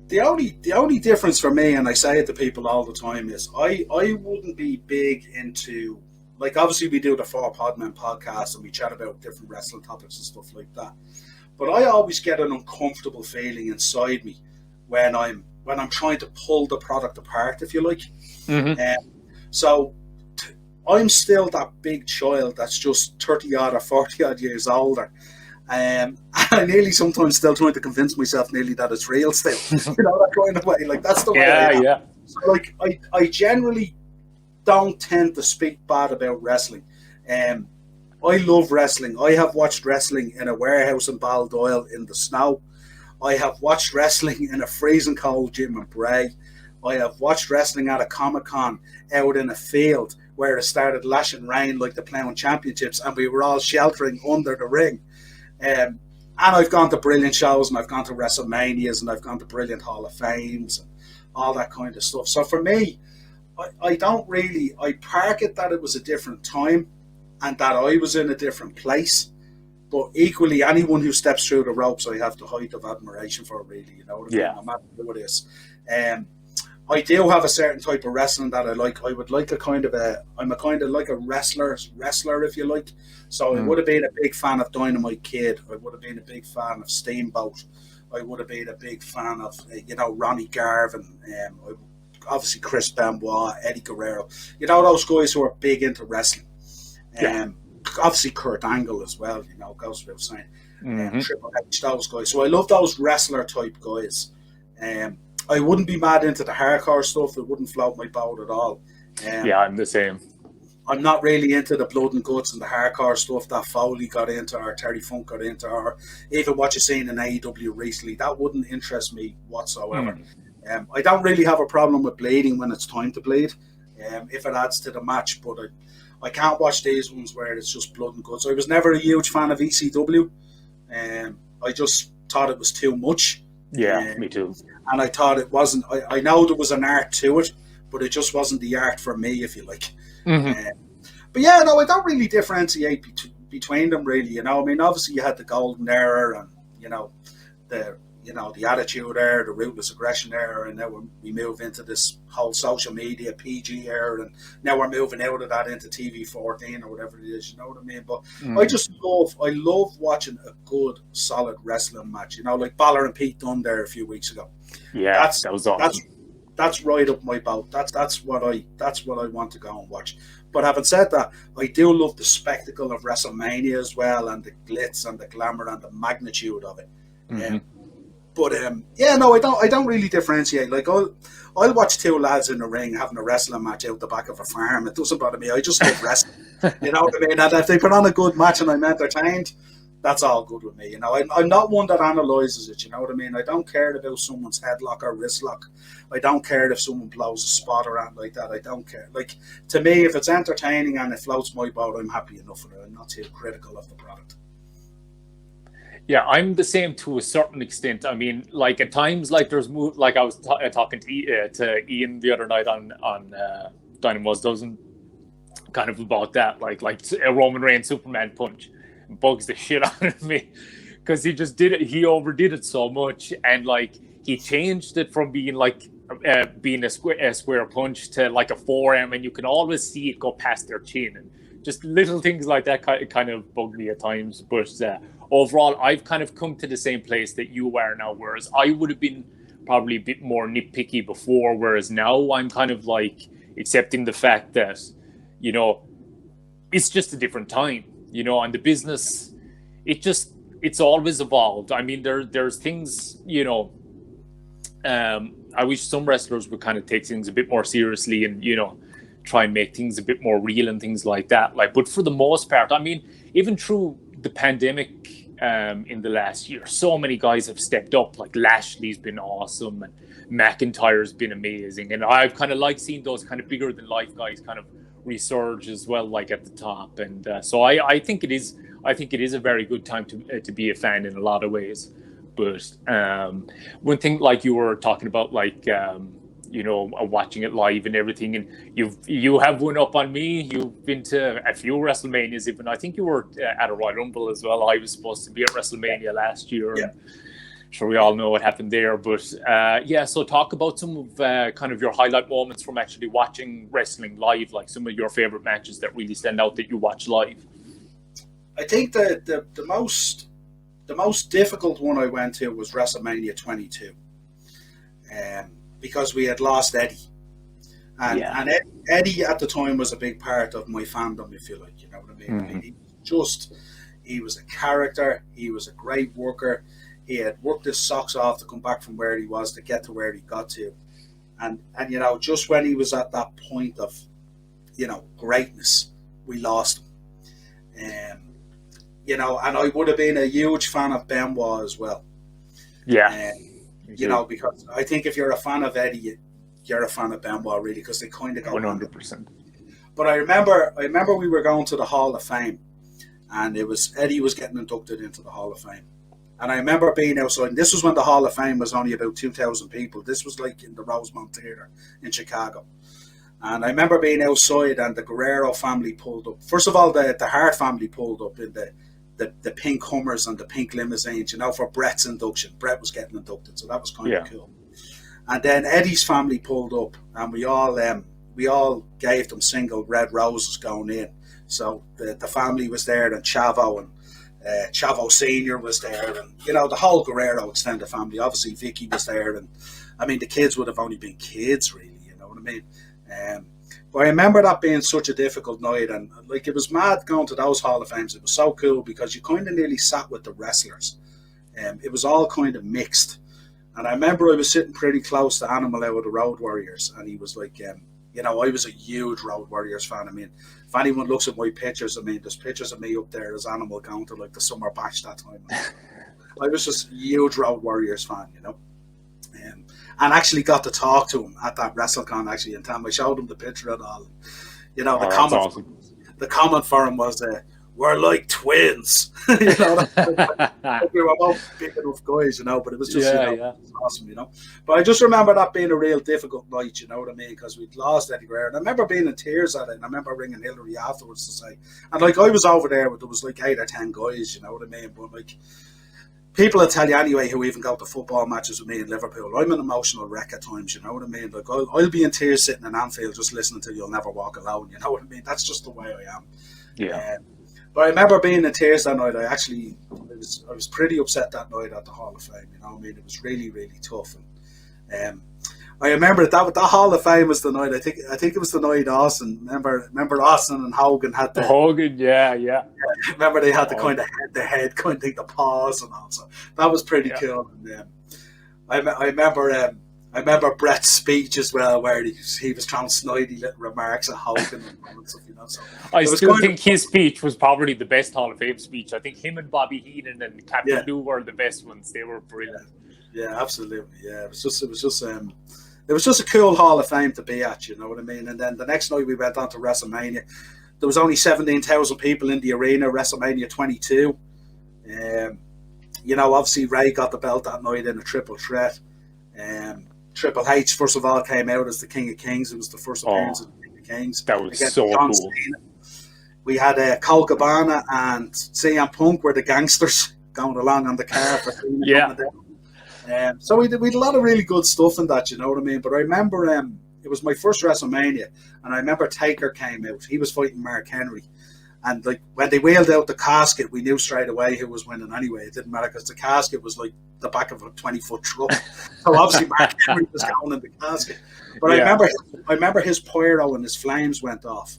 The only difference for me, and I say it to people all the time, is I wouldn't be big into, like, obviously we do the 4 Podmen podcast and we chat about different wrestling topics and stuff like that, but I always get an uncomfortable feeling inside me when I'm trying to pull the product apart, if you like. Mm-hmm. So I'm still that big child that's just 30 odd or 40 odd years older. And I nearly sometimes still trying to convince myself nearly that it's real still. That kind of way. Like, that's the way I am. Yeah. So, like, I generally don't tend to speak bad about wrestling. I love wrestling. I have watched wrestling in a warehouse in Baldoyle in the snow. I have watched wrestling in a freezing cold gym in Bray. I have watched wrestling at a Comic-Con out in a field where it started lashing rain like the Ploughing Championships, and we were all sheltering under the ring. And I've gone to brilliant shows, and I've gone to Wrestlemanias, and I've gone to brilliant Hall of Fames and all that kind of stuff. So for me, I park it that it was a different time and that I was in a different place. But equally, anyone who steps through the ropes, I have the height of admiration for, really. No matter who it is. I do have a certain type of wrestling that I like. I would like I'm a kind of like a wrestler, if you like. So I would have been a big fan of Dynamite Kid. I would have been a big fan of Steamboat. I would have been a big fan of, Ronnie Garvin. Obviously Chris Benoit, Eddie Guerrero. Those guys who are big into wrestling. Obviously Kurt Angle as well, goes without saying. Triple H, those guys. So I love those wrestler type guys. I wouldn't be mad into the hardcore stuff. It wouldn't float my boat at all. I'm the same. I'm not really into the blood and guts and the hardcore stuff that Foley got into, or Terry Funk got into, or even what you're seeing in AEW recently. That wouldn't interest me whatsoever. I don't really have a problem with bleeding when it's time to bleed, if it adds to the match. But I can't watch these ones where it's just blood and guts. I was never a huge fan of ECW. I just thought it was too much. Yeah, me too. And I thought it wasn't. I know there was an art to it, but it just wasn't the art for me, if you like. But I don't really differentiate between them, really. I mean, obviously you had the golden era, and the attitude era, the ruthless aggression era, and now we move into this whole social media PG era, and now we're moving out of that into TV 14 or whatever it is. You know what I mean? But I love watching a good, solid wrestling match. Like Balor and Pete Dunne there a few weeks ago. Yeah, that was awesome. That's right up my boat. That's what I want to go and watch. But having said that, I do love the spectacle of WrestleMania as well, and the glitz and the glamour and the magnitude of it. I don't really differentiate. Like, I'll watch two lads in the ring having a wrestling match out the back of a farm. It doesn't bother me. I just love wrestling. You know what I mean? And if they put on a good match and I'm entertained, that's all good with me. I'm not one that analyzes it. You know what I mean? I don't care about someone's headlock or wrist lock. I don't care if someone blows a spot or anything like that. I don't care. Like, to me, if it's entertaining and it floats my boat, I'm happy enough with it. I'm not too critical of the product. Yeah, I'm the same to a certain extent. I mean, like, at times, like, there's like I was talking to Ian the other night on Dynamo's Dozen, kind of about that, like a Roman Reigns Superman punch bugs the shit out of me, because he just did it. He overdid it so much, and like he changed it from being like being a square punch to like a forearm, and you can always see it go past their chin, and just little things like that kind of bug me at times. But overall, I've kind of come to the same place that you are now, whereas I would have been probably a bit more nitpicky before, whereas now I'm kind of like accepting the fact that, it's just a different time, and the business, it's always evolved. I mean, there's things, I wish some wrestlers would kind of take things a bit more seriously and, try and make things a bit more real and things like that. Like, but for the most part, I mean, even through the pandemic in the last year, so many guys have stepped up. Like Lashley's been awesome, and McIntyre's been amazing, and I've kind of like seeing those kind of bigger than life guys kind of resurge as well, like at the top. And so I think it is a very good time to be a fan in a lot of ways. But one thing, like you were talking about, like watching it live and everything, and you have one up on me. You've been to a few WrestleManias, even. I think you were at a Royal Rumble as well. I was supposed to be at WrestleMania last year. Yeah. Sure, we all know what happened there. But so talk about some of kind of your highlight moments from actually watching wrestling live, like some of your favorite matches that really stand out that you watch live. I think the most difficult one I went to was WrestleMania 22. Because we had lost Eddie. And Eddie at the time was a big part of my fandom, if you like. You know what I mean? Mm-hmm. I mean, he was a character. He was a great worker. He had worked his socks off to come back from where he was to get to where he got to. And you know, just when he was at that point of, you know, greatness, we lost him. You know, and I would have been a huge fan of Benoit as well. Yeah. You know, because I think if you're a fan of Eddie, you're a fan of Benoit, really, because they kind of go 100%. But I remember we were going to the Hall of Fame, and Eddie was getting inducted into the Hall of Fame. And I remember being outside, and this was when the Hall of Fame was only about 2,000 people. This was like in the Rosemont Theatre in Chicago. And I remember being outside, and the Guerrero family pulled up. First of all, the Hart family pulled up in the pink Hummers and the pink limousines, you know, for Bret's induction. Bret was getting inducted, so that was kind of cool. And then Eddie's family pulled up, and we all gave them single red roses going in. So the family was there, and Chavo and Chavo Senior was there, and you know, the whole Guerrero extended family. Obviously, Vicky was there, and I mean, the kids would have only been kids, really. You know what I mean? But I remember that being such a difficult night, and like, it was mad going to those Hall of Fames. It was so cool because you kind of nearly sat with the wrestlers. It was all kind of mixed. And I remember I was sitting pretty close to Animal out of the Road Warriors, and he was like, you know, I was a huge Road Warriors fan. I mean, if anyone looks at my pictures, I mean, there's pictures of me up there as Animal going to like the Summer Bash that time. I was just a huge Road Warriors fan, you know. And actually got to talk to him at that WrestleCon, actually, in time. I showed him the picture and all. You know, the comment for him was, we're like twins. You know, we were both big enough guys, you know, but it was just, it was awesome, you know. But I just remember that being a real difficult night, you know what I mean, because we'd lost Eddie Guerrero. And I remember being in tears at it, and I remember ringing Hillary afterwards to say, and like, I was over there, but there was like 8 or 10 guys, you know what I mean, but like, people will tell you anyway who even go to football matches with me in Liverpool, I'm an emotional wreck at times, you know what I mean? Like, I'll be in tears sitting in Anfield just listening to You'll Never Walk Alone, you know what I mean? That's just the way I am. Yeah. But I remember being in tears that night. I was pretty upset that night at the Hall of Fame, you know what I mean? It was really, really tough. And I remember that Hall of Fame was the night, I think it was the night Austin, remember Austin and Hogan had the Hogan, yeah. Remember they had the kind of head kind of thing, the paws and all. So that was pretty cool. And I remember Bret's speech as well, where he was throwing snidey little remarks at Hogan and stuff, you know. So I still think his speech was probably the best Hall of Fame speech. I think him and Bobby Heenan and Captain Lou were the best ones. They were brilliant. Yeah, absolutely. Yeah, it was just a cool Hall of Fame to be at, you know what I mean? And then the next night we went on to WrestleMania. There was only 17,000 people in the arena, WrestleMania 22. You know, obviously Ray got the belt that night in a triple threat. Triple H, first of all, came out as the King of Kings. It was the first appearance of the King of Kings. That was so cool. Cena. We had Cole Cabana and CM Punk were the gangsters going along on the car. So we did a lot of really good stuff in that, you know what I mean? But I remember it was my first WrestleMania, and I remember Taker came out. He was fighting Mark Henry. And like when they wheeled out the casket, we knew straight away who was winning anyway. It didn't matter because the casket was like the back of a 20-foot truck. So obviously Mark Henry was going in the casket. But I remember his pyro and his flames went off.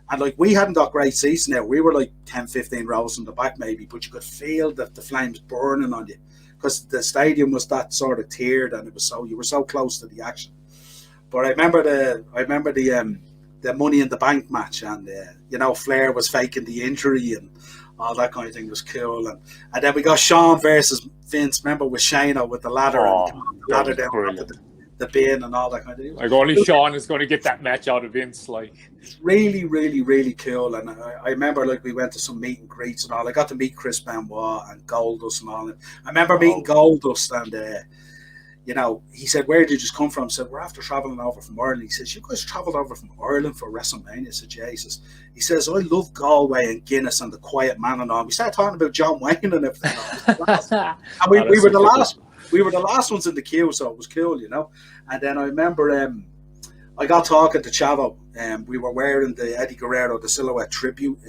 And like we hadn't got great seats now. We were like 10, 15 rows in the back maybe, but you could feel the flames burning on you because the stadium was that sort of tiered, and you were so close to the action. But I remember the Money in the Bank match, and you know, Flair was faking the injury and all that kind of thing was cool. And then we got Shawn versus Vince. Remember with Shayna with the ladder and the ladder down the bin and all that kind of thing. Like only Shawn is going to get that match out of Vince. Like it's really, really, really cool. And I remember like we went to some meet and greets and all. I got to meet Chris Benoit and Goldust and all. I remember meeting Goldust, and you know, he said, "Where did you just come from?" I said, "We're after travelling over from Ireland." He says, "You guys travelled over from Ireland for WrestleMania?" I said, "Yeah." He says, "I love Galway and Guinness and the Quiet Man and all." We started talking about John Wayne and everything. And we were the last. We were the last ones in the queue, so it was cool, you know. And then I remember I got talking to Chavo, and we were wearing the Eddie Guerrero, the Silhouette tribute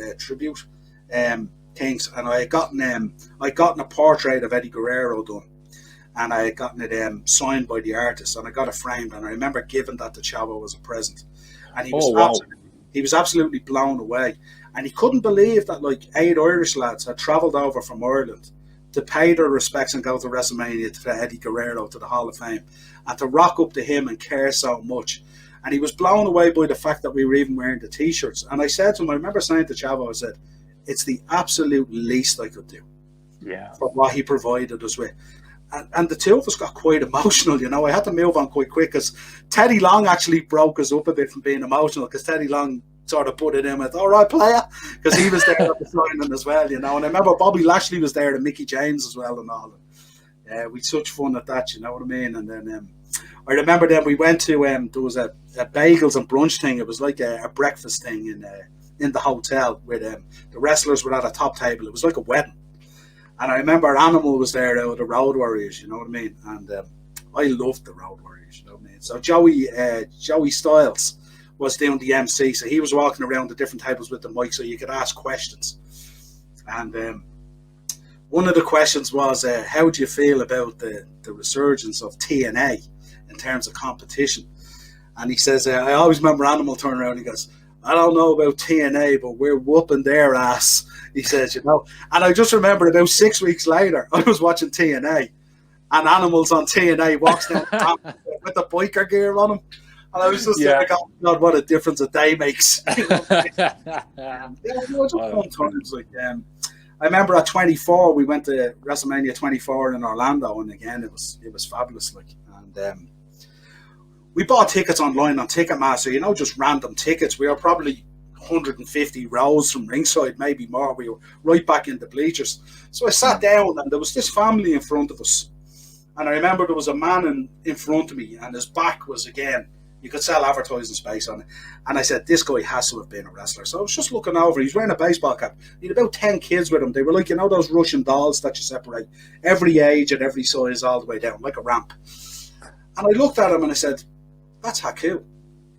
things, and I had gotten a portrait of Eddie Guerrero done. And I had gotten it signed by the artist, and I got it framed, and I remember giving that to Chavo as a present. and he was absolutely blown away. And he couldn't believe that like 8 Irish lads had travelled over from Ireland to pay their respects and go to WrestleMania to Eddie Guerrero, to the Hall of Fame, and to rock up to him and care so much. And he was blown away by the fact that we were even wearing the T-shirts. And I said to him, I remember saying to Chavo, I said, it's the absolute least I could do for what he provided us with. And the two of us got quite emotional, you know. I had to move on quite quick because Teddy Long actually broke us up a bit from being emotional, because Teddy Long sort of put it in with, all right, player, because he was there at the signing as well, you know. And I remember Bobby Lashley was there and Mickey James as well and all. We had such fun at that, you know what I mean? And then I remember then we went to, there was a bagels and brunch thing. It was like a breakfast thing in the hotel with the wrestlers were at a top table. It was like a wedding. And I remember Animal was there, the Road Warriors, you know what I mean? And I loved the Road Warriors, you know what I mean? So Joey Styles was doing the MC, so he was walking around the different tables with the mic so you could ask questions. And one of the questions was, how do you feel about the resurgence of TNA in terms of competition? And he says, I always remember Animal turning around and he goes, I don't know about TNA, but we're whooping their ass, he says, you know. And I just remember about 6 weeks later, I was watching TNA, and Animals on TNA walks down with the biker gear on him. And I was just like, oh God, what a difference a day makes. You know? Just fun times. Like, I remember at 24, we went to WrestleMania 24 in Orlando, and again, it was fabulous. Like, and we bought tickets online on Ticketmaster, you know, just random tickets. We were probably 150 rows from ringside, maybe more. We were right back in the bleachers. So I sat down, and there was this family in front of us. And I remember there was a man in front of me, and his back was, again, you could sell advertising space on it. And I said, this guy has to have been a wrestler. So I was just looking over. He's wearing a baseball cap. He had about 10 kids with him. They were like, you know, those Russian dolls that you separate every age and every size all the way down, like a ramp. And I looked at him and I said, that's Haku.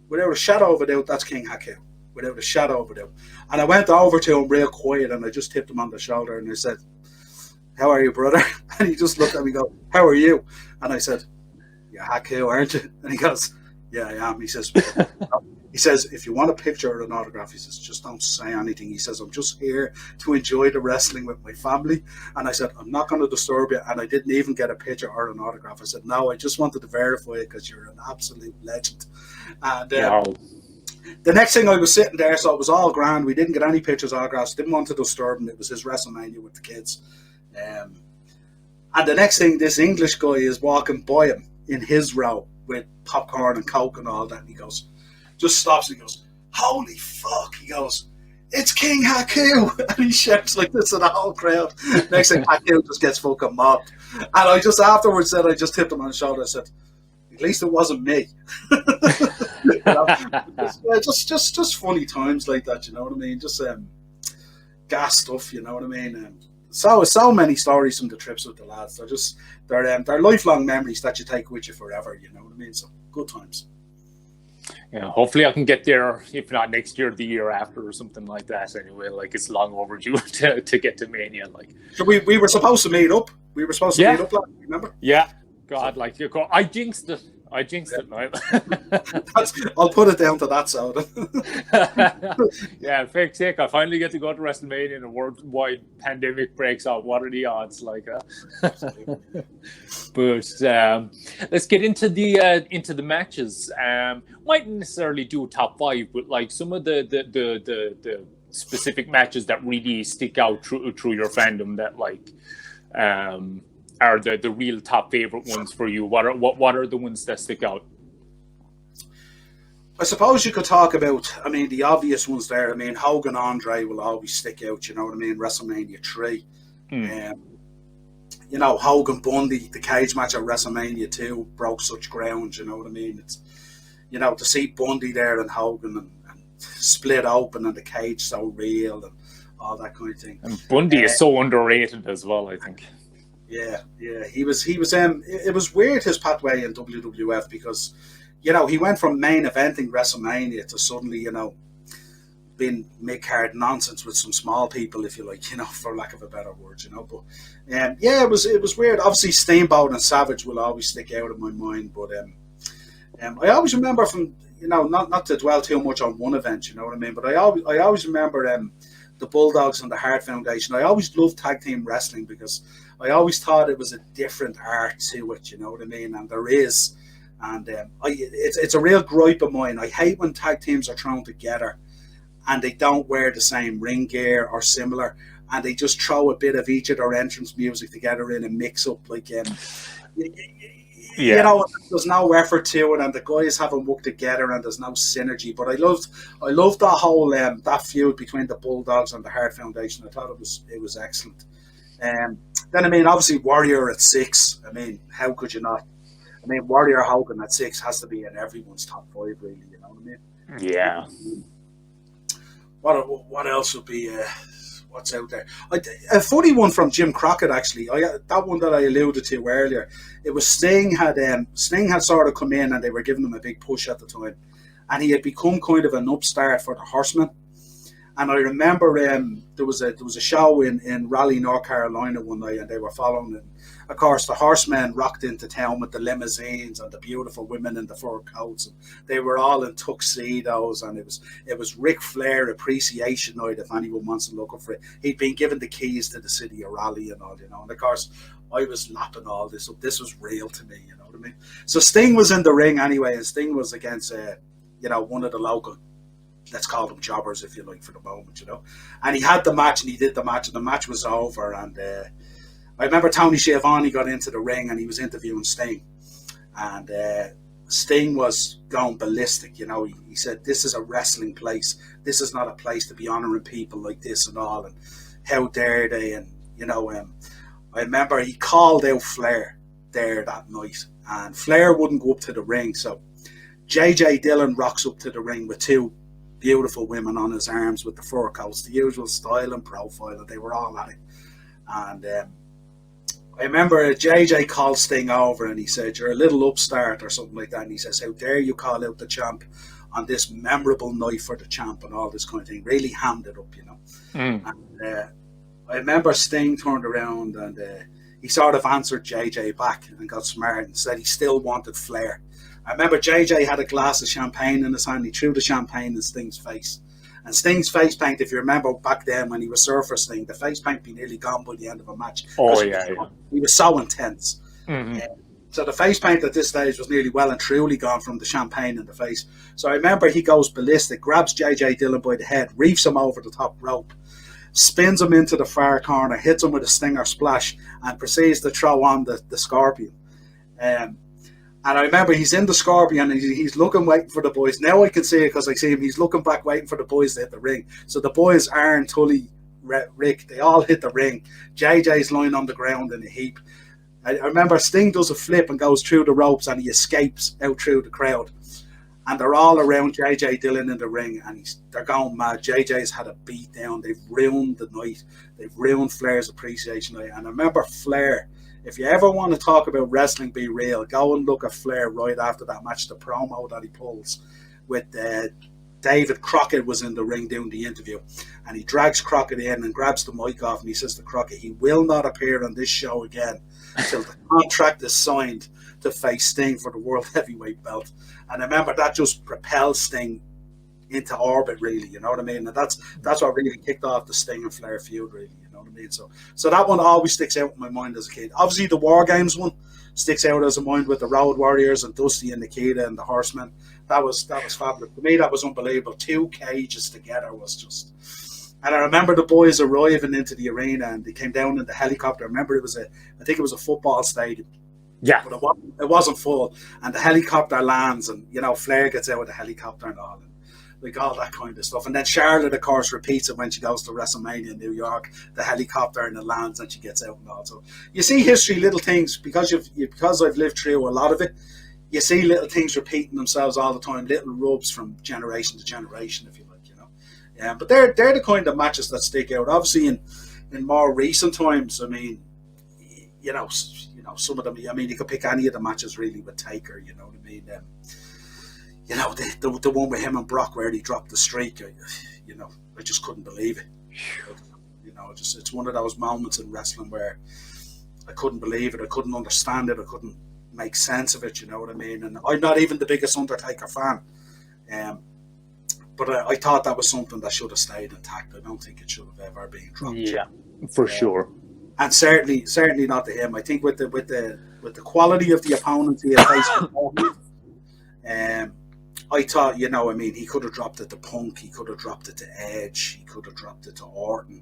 Without a shadow of a doubt, that's King Haku. Without a shadow of a doubt. And I went over to him real quiet and I just tipped him on the shoulder and I said, how are you, brother? And he just looked at me and go, how are you? And I said, you're Haku, aren't you? And he goes, yeah, I am. He says, if you want a picture or an autograph, he says, just don't say anything. He says, I'm just here to enjoy the wrestling with my family. And I said, I'm not going to disturb you. And I didn't even get a picture or an autograph. I said, no, I just wanted to verify it because you're an absolute legend. And the next thing, I was sitting there, so it was all grand. We didn't get any pictures, autographs. Didn't want to disturb him. It was his WrestleMania with the kids. And the next thing, this English guy is walking by him in his row with popcorn and Coke and all that, and he goes, just stops and he goes, holy fuck, he goes, it's King Haku, and he shouts like this at the whole crowd. Next thing, Haku just gets fucking mobbed, and I just afterwards said, I just tipped him on the shoulder, I said, at least it wasn't me. You know? just funny times like that, you know what I mean, just gas stuff, you know what I mean. So many stories from the trips with the lads. They're lifelong memories that you take with you forever. You know what I mean? So good times. Yeah, hopefully I can get there. If not next year, the year after, or something like that. Anyway, like it's long overdue to get to Mania. Like, so we were supposed to meet up. We were supposed to meet up. Remember? Yeah. God, like you go. I jinxed it. Niall. I'll put it down to that, so. Yeah, fake sake. I finally get to go to WrestleMania and a worldwide pandemic breaks out. What are the odds? Like, but let's get into the matches. Mightn't necessarily do top 5, but like some of the specific matches that really stick out through your fandom that like. Are the real top favorite ones for you? What are the ones that stick out? I suppose you could talk about, I mean, the obvious ones there. I mean, Hogan Andre will always stick out, you know what I mean? WrestleMania 3. You know, Hogan Bundy, the cage match at WrestleMania 2 broke such ground, you know what I mean? It's, you know, to see Bundy there and Hogan and split open and the cage so real and all that kind of thing. And Bundy is so underrated as well, I think. Yeah, he was. It was weird, his pathway in WWF, because, you know, he went from main eventing WrestleMania to suddenly, you know, being mid-card nonsense with some small people, if you like, you know, for lack of a better word, you know. But yeah, it was weird. Obviously, Steamboat and Savage will always stick out in my mind, but I always remember from, not to dwell too much on one event, you know what I mean? But I always remember the Bulldogs and the Hart Foundation. I always loved tag team wrestling because I always thought it was a different art to it, you know what I mean? And there is. And it's a real gripe of mine. I hate when tag teams are thrown together and they don't wear the same ring gear or similar, and they just throw a bit of each of their entrance music together in a mix-up. Like, you know, there's no effort to it, and the guys haven't worked together, and there's no synergy. But I loved that whole that feud between the Bulldogs and the Hart Foundation. I thought it was excellent. Then I mean, obviously Warrior at 6. I mean, how could you not? I mean, Warrior Hogan at 6 has to be in everyone's top 5, really. You know what I mean? Yeah. What else would be? What's out there? A funny one from Jim Crockett, actually. That one that I alluded to earlier. It was Sting had sort of come in, and they were giving him a big push at the time, and he had become kind of an upstart for the Horsemen. And I remember there was a show in Raleigh, North Carolina one night, and they were following it. Of course, the Horsemen rocked into town with the limousines and the beautiful women in the fur coats, and they were all in tuxedos, and it was Ric Flair Appreciation Night, if anyone wants to look up for it. He'd been given the keys to the city of Raleigh and all, you know. And of course, I was lapping all this up. This was real to me, you know what I mean? So Sting was in the ring anyway, and Sting was against one of the local, let's call them jobbers, if you like, for the moment, you know. And he had the match, and he did the match, and the match was over. And I remember Tony Schiavone got into the ring, and he was interviewing Sting. And Sting was going ballistic, you know. He said, this is a wrestling place. This is not a place to be honouring people like this and all. And how dare they? And, you know, I remember he called out Flair there that night. And Flair wouldn't go up to the ring. So J.J. Dillon rocks up to the ring with 2 beautiful women on his arms with the fur coats, the usual style and profile, and they were all at it. And I remember JJ called Sting over, and he said, you're a little upstart or something like that, and he says, how dare you call out the champ on this memorable night for the champ, and all this kind of thing. Really hammed it up, you know. And I remember Sting turned around, and he sort of answered JJ back and got smart and said he still wanted Flair. I remember JJ had a glass of champagne in his hand. He threw the champagne in Sting's face. And Sting's face paint, if you remember back then when he was Surfer Sting, the face paint be nearly gone by the end of a match. Oh, yeah. He was so intense. Mm-hmm. So the face paint at this stage was nearly well and truly gone from the champagne in the face. So I remember he goes ballistic, grabs JJ Dillon by the head, reefs him over the top rope, spins him into the far corner, hits him with a stinger splash, and proceeds to throw on the Scorpion. And I remember he's in the Scorpion, and he's looking, waiting for the boys. Now I can see it because I see him. He's looking back, waiting for the boys to hit the ring. So the boys, Aaron, Tully, Rick, they all hit the ring. JJ's lying on the ground in a heap. I remember Sting does a flip and goes through the ropes, and he escapes out through the crowd. And they're all around JJ Dillon in the ring, and they're going mad. JJ's had a beat down. They've ruined the night. They've ruined Flair's Appreciation Night. And I remember Flair, if you ever want to talk about wrestling be real, go and look at Flair right after that match, the promo that he pulls with David Crockett was in the ring doing the interview, and he drags Crockett in and grabs the mic off, and he says to Crockett, he will not appear on this show again until the contract is signed to face Sting for the World Heavyweight belt. And I remember that just propelled Sting into orbit, really, you know what I mean? And that's what really kicked off the Sting and Flair feud, really. You know what I mean? So that one always sticks out in my mind as a kid. Obviously, the War Games one sticks out as a mind with the Road Warriors and Dusty and Nikita and the Horsemen. That was fabulous. For me, that was unbelievable. 2 cages together was just... And I remember the boys arriving into the arena, and they came down in the helicopter. I remember I think it was a football stadium. Yeah. But it wasn't full. And the helicopter lands, and, you know, Flair gets out of the helicopter and all. Like all that kind of stuff. And then Charlotte, of course, repeats it when she goes to WrestleMania in New York, the helicopter and it lands and she gets out and all. So you see history, little things, because I've lived through a lot of it, you see little things repeating themselves all the time, little rubs from generation to generation, if you like, you know. Yeah, but they're the kind of matches that stick out. Obviously, in more recent times, I mean, you know, some of them, I mean, you could pick any of the matches really with Taker, you know what I mean? You know, the one with him and Brock where he dropped the streak, I just couldn't believe it. You know, it's one of those moments in wrestling where I couldn't believe it. I couldn't understand it. I couldn't make sense of it, you know what I mean? And I'm not even the biggest Undertaker fan. But I thought that was something that should have stayed intact. I don't think it should have ever been dropped. Yeah, for sure. And certainly not to him. I think with the quality of the opponent he had faced, I thought, you know, I mean, he could have dropped it to Punk, he could have dropped it to Edge, he could have dropped it to Orton.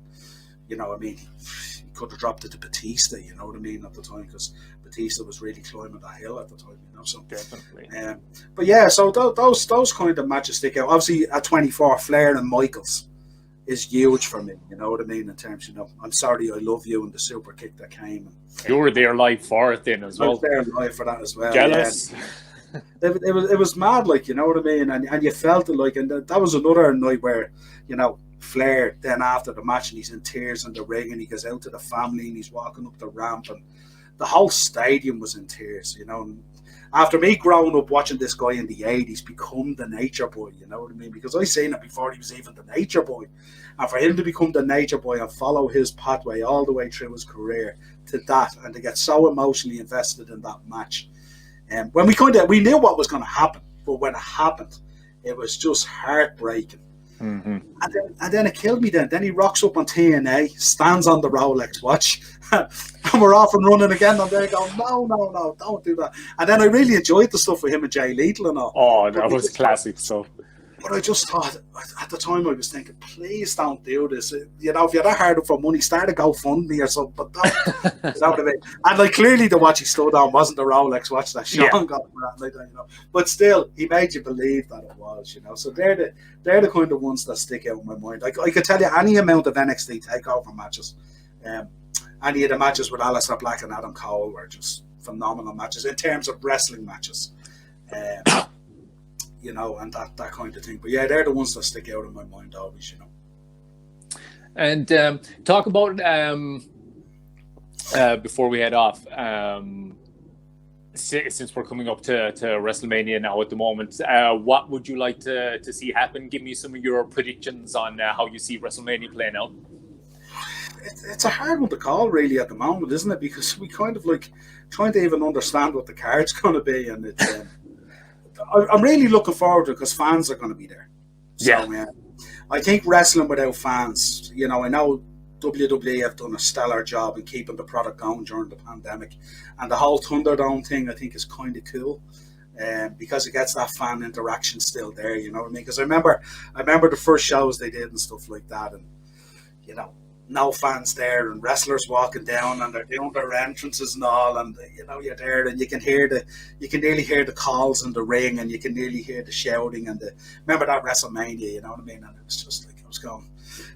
You know, I mean, he could have dropped it to Batista. You know what I mean, at the time, because Batista was really climbing that hill at the time. You know, so definitely. But yeah, so those kind of matches stick out. Obviously, at 24, Flair and Michaels is huge for me. You know what I mean, in terms, you know, I'm sorry, I love you, and the super kick that came. And, you were there live for it then as well. I was there live for that as well. Jealous. Yeah. It was mad, like, you know what I mean, and you felt it, like, and that was another night where, you know, Flair then after the match and he's in tears in the ring and he goes out to the family and he's walking up the ramp and the whole stadium was in tears, you know. And after me growing up watching this guy in the 80s become the Nature Boy, you know what I mean, because I seen it before he was even the Nature Boy, and for him to become the Nature Boy and follow his pathway all the way through his career to that, and to get so emotionally invested in that match. When we knew what was going to happen, but when it happened, it was just heartbreaking. Mm-hmm. And then it killed me. Then he rocks up on TNA, stands on the Rolex watch, and we're off and running again. And they're going, no, don't do that. And then I really enjoyed the stuff with him and Jay Lethal and all. Oh, that was classic stuff. But I just thought, at the time, I was thinking, please don't do this. You know, if you're that hard up for money, start a GoFundMe or something. But don't, you know what I mean? And like, clearly the watch he stood on wasn't the Rolex watch that Sean got for that, like that, you know. But still, he made you believe that it was, you know. So they're the kind of ones that stick out in my mind. Like, I could tell you any amount of NXT takeover matches. Any of the matches with Aleister Black and Adam Cole were just phenomenal matches in terms of wrestling matches. You know, and that kind of thing. But yeah, they're the ones that stick out in my mind always, you know. And talk about, before we head off, since we're coming up to WrestleMania now at the moment, what would you like to see happen? Give me some of your predictions on how you see WrestleMania playing out. It's a hard one to call really at the moment, isn't it? Because we kind of like trying to even understand what the card's going to be, and it's... I'm really looking forward to it because fans are going to be there. So, I think wrestling without fans, you know, I know WWE have done a stellar job in keeping the product going during the pandemic, and the whole Thunderdome thing I think is kind of cool, because it gets that fan interaction still there, you know what I mean? Because I remember the first shows they did and stuff like that, and you know, no fans there and wrestlers walking down and they're doing their entrances and all, and you know, you're there and you can nearly hear the calls in the ring and you can nearly hear the shouting and remember that WrestleMania, you know what I mean? And it was just like, I was going,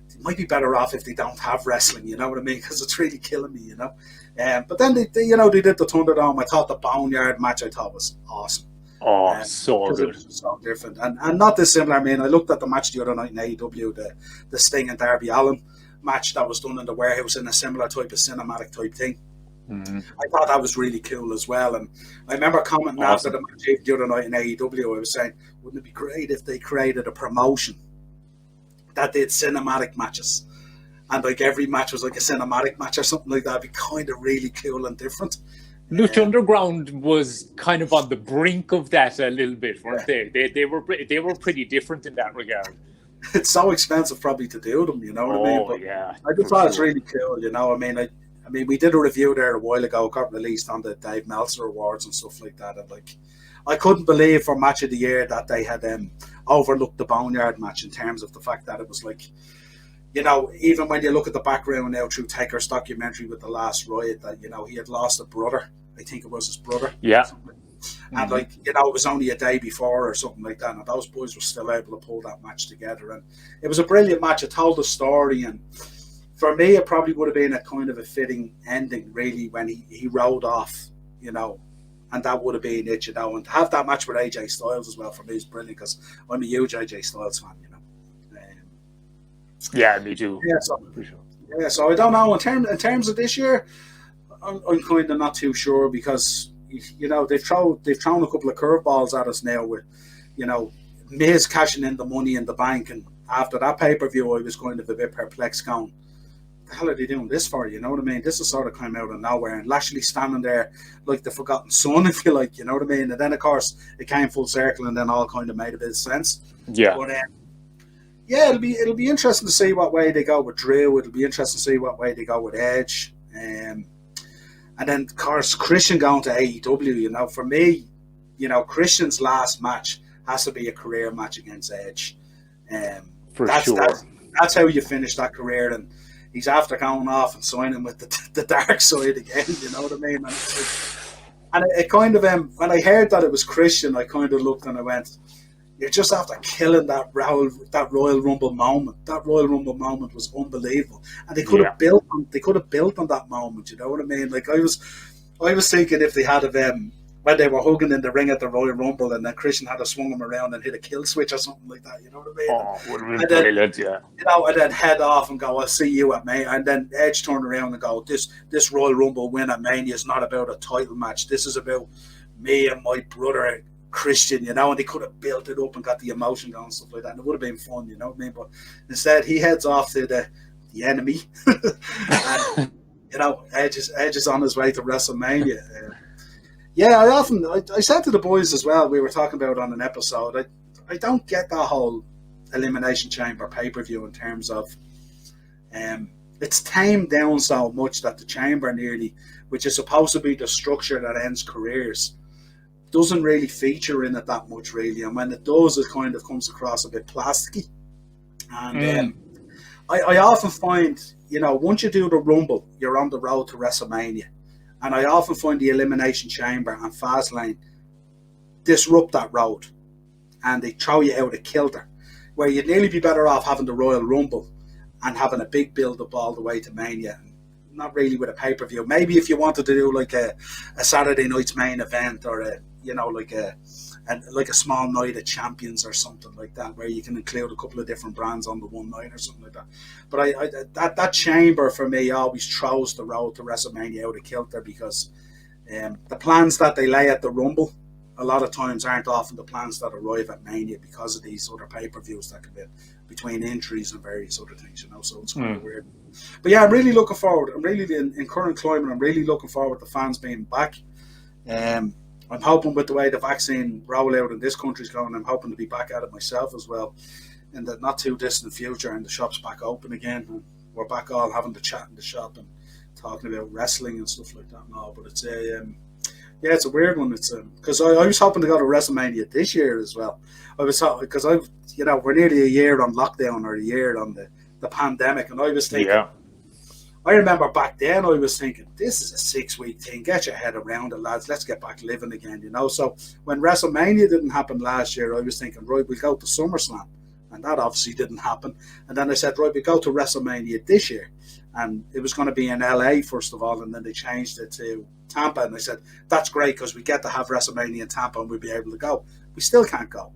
it might be better off if they don't have wrestling, you know what I mean? Because it's really killing me, you know. But then they did the Thunderdome. I thought the Boneyard match was awesome. Oh, so good. So different and not dissimilar. I mean, I looked at the match the other night in AEW, the Sting and Darby Allin match that was done in the warehouse in a similar type of cinematic type thing. Mm-hmm. I thought that was really cool as well. And I remember commenting after the match the other night in AEW, I was saying, wouldn't it be great if they created a promotion that did cinematic matches? And like every match was like a cinematic match or something like that. It'd be kind of really cool and different. Lucha Underground was kind of on the brink of that a little bit, weren't they? They were pretty different in that regard. It's so expensive probably to do them, you know what I mean? But yeah, I just thought it's really cool, you know. I mean, we did a review there a while ago, got released on the Dave Meltzer Awards and stuff like that, and like, I couldn't believe for Match of the Year that they had overlooked the Boneyard match in terms of the fact that it was like, you know, even when you look at the background now through Taker's documentary with The Last Riot, that, you know, he had lost a brother. I think it was his brother. Yeah. And like, you know, it was only a day before or something like that, and those boys were still able to pull that match together, and it was a brilliant match. It told the story, and for me it probably would have been a kind of a fitting ending really when he rode off, you know, and that would have been it, you know. And to have that match with AJ Styles as well for me is brilliant because I'm a huge AJ Styles fan, you know. Yeah, me too. Yeah, so I don't know in terms of this year, I'm kind of not too sure because, you know, they've thrown a couple of curveballs at us now with, you know, Miz cashing in the Money in the Bank, and after that pay-per-view I was kind of a bit perplexed going, the hell are they doing this for? You know what I mean? This is sort of come out of nowhere, and Lashley standing there like the forgotten son, if you like, you know what I mean? And then, of course, it came full circle, and then all kind of made a bit of sense. Yeah. But, yeah, it'll be interesting to see what way they go with Drew. It'll be interesting to see what way they go with Edge. And then, of course, Christian going to AEW, you know, for me, you know, Christian's last match has to be a career match against Edge. For sure. That's how you finish that career. And he's after going off and signing with the dark side again, you know what I mean? And it kind of, when I heard that it was Christian, I kind of looked and I went, you're just after killing that Royal Rumble moment. That Royal Rumble moment was unbelievable, and they could have built on that moment. You know what I mean? Like I was thinking if they had when they were hugging in the ring at the Royal Rumble, and then Christian had to swung him around and hit a kill switch or something like that. You know what I mean? Oh, would have been brilliant, yeah. You know, and then head off and go, I'll see you at Mania. And then Edge turn around and go, this Royal Rumble win at Mania is not about a title match. This is about me and my brother Christian, you know, and they could have built it up and got the emotion going and stuff like that, and it would have been fun, you know what I mean? But instead, he heads off to the enemy, and you know, Edge is on his way to WrestleMania. I said to the boys as well, we were talking about on an episode, I don't get that whole Elimination Chamber pay-per-view in terms of it's tamed down so much that the Chamber nearly, which is supposed to be the structure that ends careers, doesn't really feature in it that much, really. And when it does, it kind of comes across a bit plasticky. And I often find, you know, once you do the Rumble, you're on the road to WrestleMania. And I often find the Elimination Chamber and Fastlane disrupt that road. And they throw you out of kilter. Where you'd nearly be better off having the Royal Rumble and having a big build-up all the way to Mania. Not really with a pay-per-view. Maybe if you wanted to do like a Saturday night's main event, or like a small night of champions or something like that, where you can include a couple of different brands on the one night or something like that. But that Chamber for me always throws the road to WrestleMania out of kilter, because the plans that they lay at the Rumble a lot of times aren't often the plans that arrive at Mania, because of these other pay-per-views that can be between injuries and various other things, you know, so it's kind of weird. But yeah, I'm really looking forward. I'm really, in current climate, I'm really looking forward to fans being back. I'm hoping with the way the vaccine rollout in this country is going, I'm hoping to be back at it myself as well in the not too distant future, and the shop's back open again, and we're back all having the chat in the shop and talking about wrestling and stuff like that and all. But it's it's a weird one. It's because I was hoping to go to WrestleMania this year as well. I was because we're nearly a year on lockdown, or a year on the pandemic, and I was thinking. Yeah. I remember back then I was thinking, this is a 6-week thing. Get your head around it, lads. Let's get back living again, you know. So when WrestleMania didn't happen last year, I was thinking, right, we'll go to SummerSlam. And that obviously didn't happen. And then I said, right, we go to WrestleMania this year. And it was going to be in LA, first of all, and then they changed it to Tampa. And I said, that's great, because we get to have WrestleMania in Tampa and we'll be able to go. We still can't go.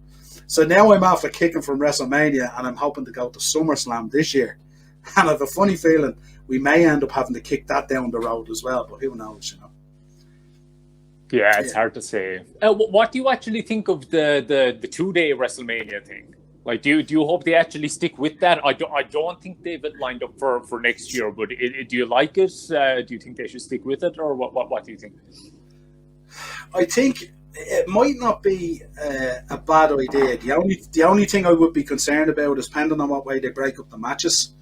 So now I'm after kicking from WrestleMania, and I'm hoping to go to SummerSlam this year. And I have a funny feeling we may end up having to kick that down the road as well, but who knows, you know. Yeah, it's hard to say. What do you actually think of the 2-day WrestleMania thing? Like, do you hope they actually stick with that? I don't think they've it lined up for next year, but do you like it? Do you think they should stick with it, or what do you think? I think it might not be a bad idea. The only thing I would be concerned about is, depending on what way they break up the matches,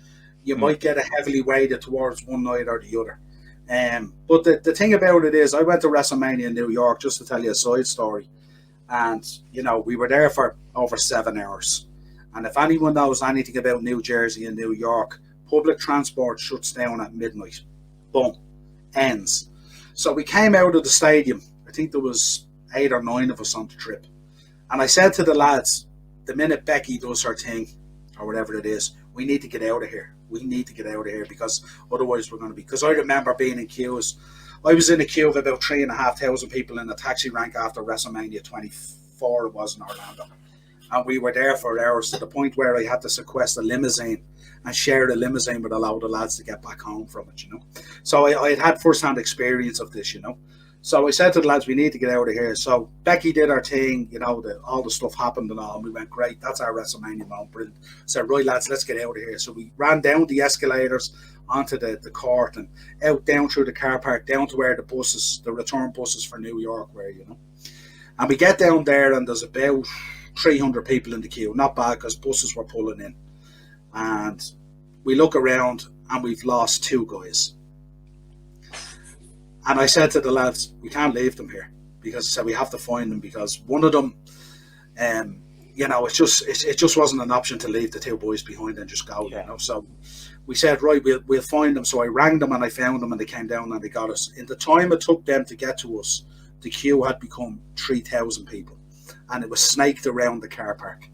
you might get a heavily weighted towards one night or the other. But the thing about it is, I went to WrestleMania in New York, just to tell you a side story. And, you know, we were there for over 7 hours. And if anyone knows anything about New Jersey and New York, public transport shuts down at midnight. Boom. Ends. So we came out of the stadium. I think there was 8 or 9 of us on the trip. And I said to the lads, the minute Becky does her thing, or whatever it is, we need to get out of here. We need to get out of here, because otherwise we're going to be... Because I remember being in queues. I was in a queue of about 3,500 people in a taxi rank after WrestleMania 24, it was in Orlando. And we were there for hours, to the point where I had to sequester a limousine and share the limousine with a load of lads to get back home from it, you know. So I had first-hand experience of this, you know. So I said to the lads, we need to get out of here. So Becky did her thing, you know, all the stuff happened and all. And we went, great, that's our WrestleMania moment. Brilliant. Said, right, lads, let's get out of here. So we ran down the escalators onto the court and out down through the car park, down to where the return buses for New York were, you know. And we get down there and there's about 300 people in the queue. Not bad because buses were pulling in. And we look around and we've lost 2 guys. And I said to the lads, we can't leave them here, because I said we have to find them, because one of them, you know, it just wasn't an option to leave the 2 boys behind and just go, you know. So we said, right, we'll find them. So I rang them and I found them and they came down and they got us. In the time it took them to get to us, the queue had become 3,000 people and it was snaked around the car park.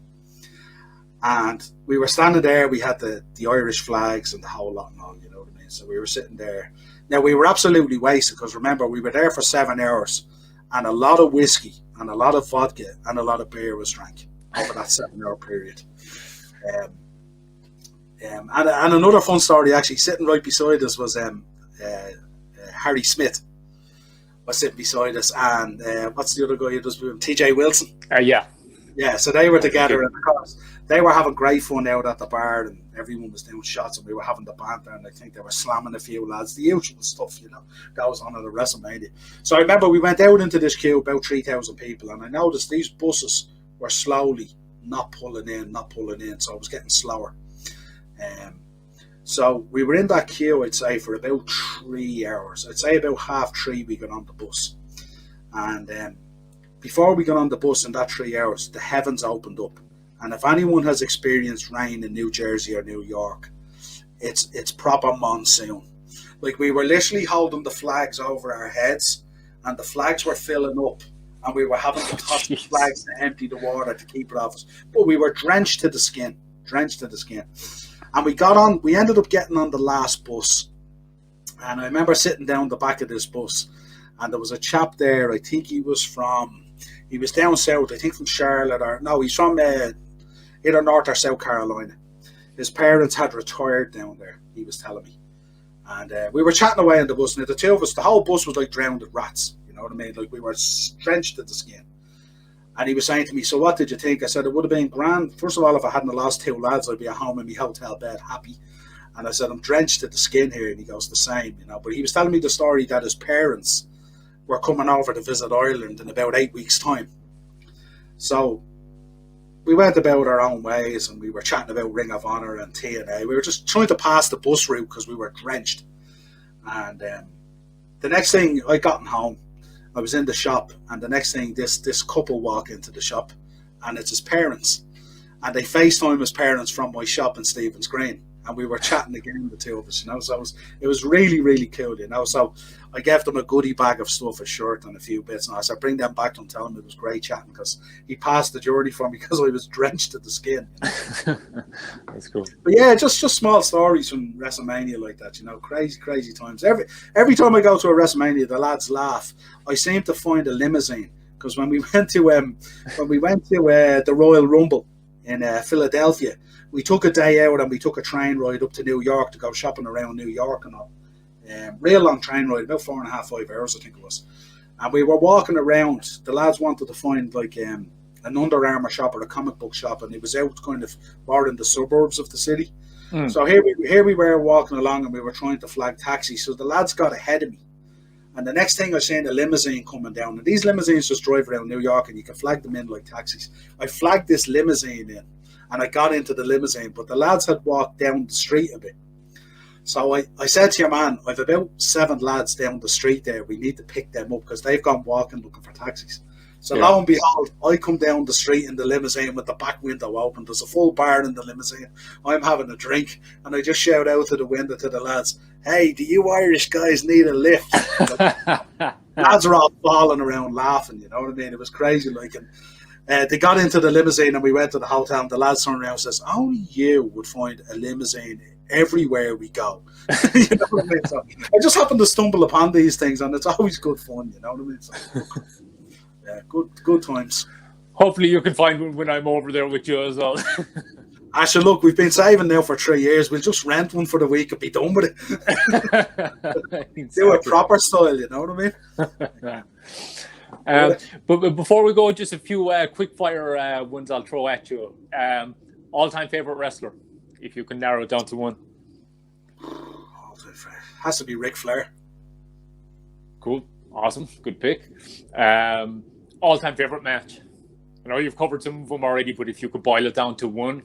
And we were standing there, we had the Irish flags and the whole lot and all, you know what I mean? So we were sitting there. Now, we were absolutely wasted because, remember, we were there for 7 hours and a lot of whiskey and a lot of vodka and a lot of beer was drank over that 7-hour period. And another fun story, actually, sitting right beside us was Harry Smith was sitting beside us, and what's the other guy who does with him? TJ Wilson. Yeah, so they were together, and of course, they were having great fun out at the bar, and everyone was doing shots, and we were having the banter, and I think they were slamming a few lads, the usual stuff, you know, goes on at a WrestleMania. So I remember we went out into this queue, about 3,000 people, and I noticed these buses were slowly not pulling in, so it was getting slower. So we were in that queue, I'd say, for about 3 hours. I'd say about 3:30 we got on the bus. And before we got on the bus in that 3 hours, the heavens opened up. And if anyone has experienced rain in New Jersey or New York, it's proper monsoon. Like, we were literally holding the flags over our heads, and the flags were filling up, and we were having to toss the flags to empty the water to keep it off us. But we were drenched to the skin. And we ended up getting on the last bus. And I remember sitting down the back of this bus, and there was a chap there, I think he was down south, I think from Charlotte, he's from either North or South Carolina. His parents had retired down there, he was telling me. And we were chatting away on the bus, and the 2 of us, the whole bus was like drowned with rats, you know what I mean? Like, we were drenched to the skin. And he was saying to me, so what did you think? I said, it would have been grand. First of all, if I hadn't lost 2 lads, I'd be at home in my hotel bed, happy. And I said, I'm drenched to the skin here. And he goes, the same, you know. But he was telling me the story that his parents were coming over to visit Ireland in about 8 weeks' time. So we went about our own ways, and we were chatting about Ring of Honor and TNA. We were just trying to pass the bus route because we were drenched. And the next thing, I got home, I was in the shop, and the next thing, this couple walk into the shop, and it's his parents. And they FaceTime his parents from my shop in Stephen's Green. And we were chatting again, the 2 of us, you know. So it was really, really cool, you know. So I gave them a goodie bag of stuff, a shirt and a few bits. And I said, bring them back to him, tell him it was great chatting, because he passed the journey for me because I was drenched to the skin. You know? That's cool. But yeah, just small stories from WrestleMania like that, you know. Crazy times. Every time I go to a WrestleMania, the lads laugh. I seem to find a limousine, because when we went to the Royal Rumble in Philadelphia, we took a day out and we took a train ride up to New York to go shopping around New York and all. Real long train ride, about 4.5, 5 hours, I think it was. And we were walking around. The lads wanted to find like an Under Armour shop or a comic book shop, and it was out kind of more in the suburbs of the city. So here we were walking along, and we were trying to flag taxis. So the lads got ahead of me. And the next thing I seen a limousine coming down. And these limousines just drive around New York, and you can flag them in like taxis. I flagged this limousine in, and I got into the limousine, but the lads had walked down the street a bit. So I said to your man, I've about 7 lads down the street there. We need to pick them up because they've gone walking looking for taxis. So lo and behold, I come down the street in the limousine with the back window open. There's a full bar in the limousine. I'm having a drink, and I just shout out to the window to the lads, hey, do you Irish guys need a lift? Lads are all falling around laughing, you know what I mean? It was crazy. Like, and they got into the limousine, and we went to the hotel, and the lads turned around and says, only you would find a limousine everywhere we go. You know what I mean? So I just happened to stumble upon these things, and it's always good fun, you know what I mean? So, yeah, good times. Hopefully you can find one when I'm over there with you as well. Actually, look, we've been saving now for 3 years. We'll just rent one for the week and be done with it. Exactly. Do it proper style, you know what I mean? But before we go, just a few quick fire ones I'll throw at you. All-time favorite wrestler, if you can narrow it down to one. Has to be Ric Flair. Cool, awesome, good pick. All-time favorite match. I know you've covered some of them already, but if you could boil it down to one.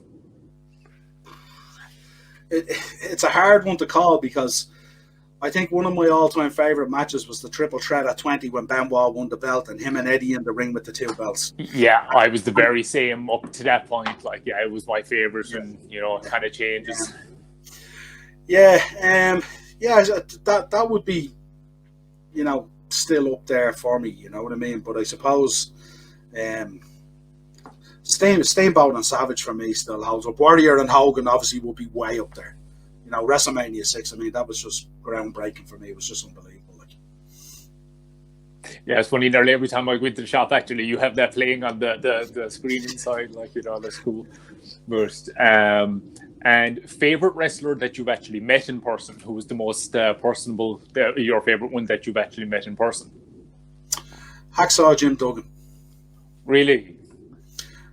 It's a hard one to call because I think one of my all-time favorite matches was the triple threat at 20 when Benoit won the belt and him and Eddie in the ring with the 2 belts. Yeah, I was the very same up to that point. Like, yeah, it was my favorite, and you know, it kind of changes. Yeah, that would be, you know, still up there for me. You know what I mean? But I suppose, Steamboat and Savage for me still holds up. Warrior and Hogan obviously will be way up there. You know, WrestleMania 6, I mean, that was just groundbreaking for me. It was just unbelievable. Like. Yeah, it's funny, nearly every time I go into the shop, actually, you have that playing on the screen inside. Like, you know, that's cool. But, and favorite wrestler that you've actually met in person, who was the most personable, your favorite one that you've actually met in person? Hacksaw Jim Duggan. Really?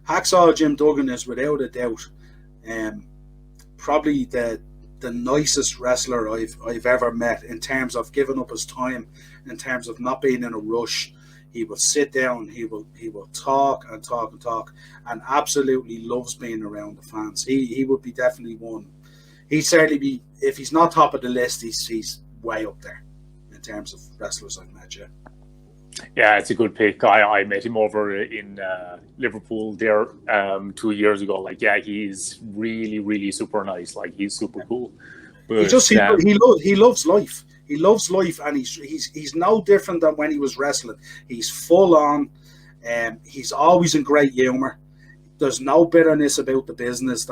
Hacksaw Jim Duggan is without a doubt probably the nicest wrestler I've ever met in terms of giving up his time, in terms of not being in a rush. He will sit down, he will talk and talk and talk, and absolutely loves being around the fans. He would be definitely one. He'd certainly be, if he's not top of the list, he's way up there in terms of wrestlers I've met. Yeah, it's a good pick. I met him over in Liverpool there 2 years ago. Like, yeah, he's really, really super nice. Like, he's super cool. But, he loves life. He loves life, and he's no different than when he was wrestling. He's full on. He's always in great humor. There's no bitterness about the business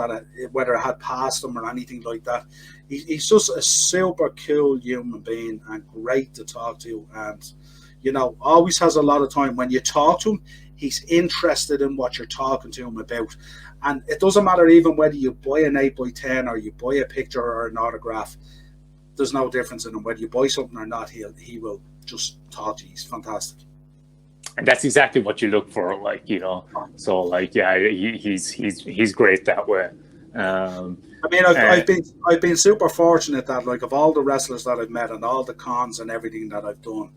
whether it had passed him or anything like that. He's just a super cool human being and great to talk to, and you know, always has a lot of time. When you talk to him, he's interested in what you're talking to him about. And it doesn't matter even whether you buy an 8x10 or you buy a picture or an autograph. There's no difference in him. Whether you buy something or not, he will just talk to you. He's fantastic. And that's exactly what you look for, like, you know. So, like, yeah, he's great that way. I mean, I've been super fortunate that, like, of all the wrestlers that I've met and all the cons and everything that I've done,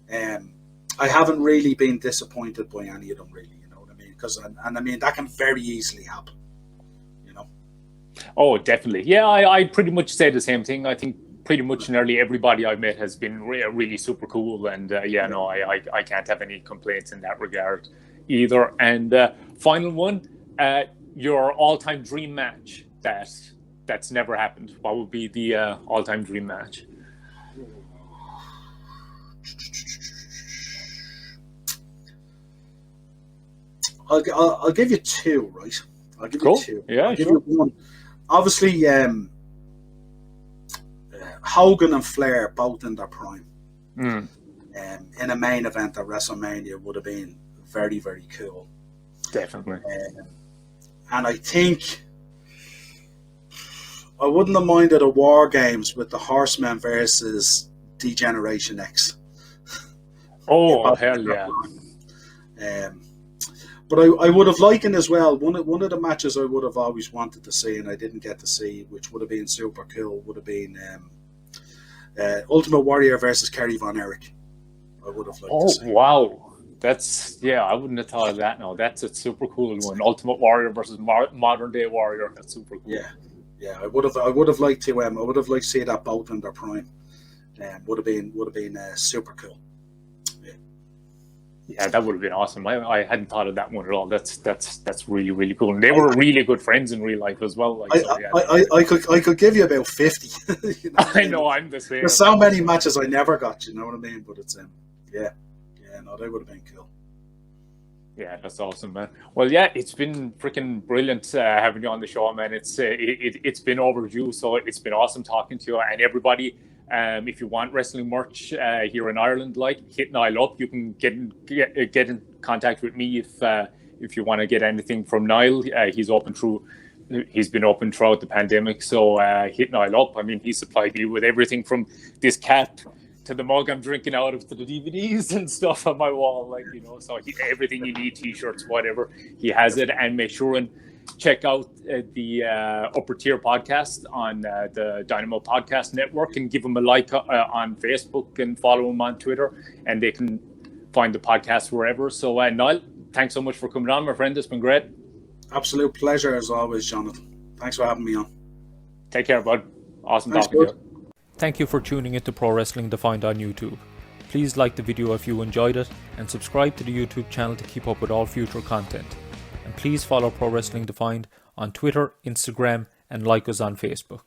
I haven't really been disappointed by any of them, really. You know what I mean? Because I mean, that can very easily happen. You know. Oh, definitely. Yeah, I pretty much say the same thing. I think pretty much nearly everybody I've met has been really super cool, and I can't have any complaints in that regard either. And final one, your all-time dream match that's never happened. What would be the all-time dream match? I'll give you two, right? I'll give you two. Yeah, I'll give you one. Obviously, Hogan and Flair both in their prime. In a main event at WrestleMania would have been very, very cool. Definitely. And I think I wouldn't have minded a War Games with the Horsemen versus D-Generation X. Oh, hell yeah. But I would have likened as well, one of the matches I would have always wanted to see and I didn't get to see, which would have been super cool, would have been Ultimate Warrior versus Kerry Von Erich. I would have liked to see. Oh, wow. I wouldn't have thought of that. No, that's a super cool one. Ultimate Warrior versus Modern Day Warrior. That's super cool. Yeah. I would have liked to see that both in their prime. Would have been super cool. Yeah, that would have been awesome. I hadn't thought of that one at all. That's really, really cool. And they were really good friends in real life as well. Like, I could give you about 50. You know I know, I'm the same. There's so many matches I never got. You know what I mean? But it's they would have been cool. Yeah, that's awesome, man. Well, yeah, it's been freaking brilliant having you on the show, man. It's been overdue, so it's been awesome talking to you. And everybody, if you want wrestling merch here in Ireland, like, hit Niall up. You can get in contact with me if you want to get anything from Niall. He's open through he's been open throughout the pandemic. So hit Niall up. I mean, he supplied me with everything from this cap to the mug I'm drinking out of, to the DVDs and stuff on my wall, like, you know. So everything you need, t-shirts, whatever, he has it. And make sure and check out the Upper Tier podcast on the Dynamo Podcast Network, and give him a like on Facebook and follow him on Twitter, and they can find the podcast wherever. So Niall, thanks so much for coming on, my friend. It's been great. Absolute pleasure as always, Jonathan. Thanks for having me on. Take care, bud. Awesome talking to you. Thank you for tuning into Pro Wrestling Defined on YouTube. Please like the video if you enjoyed it, and subscribe to the YouTube channel to keep up with all future content. And please follow Pro Wrestling Defined on Twitter, Instagram, and like us on Facebook.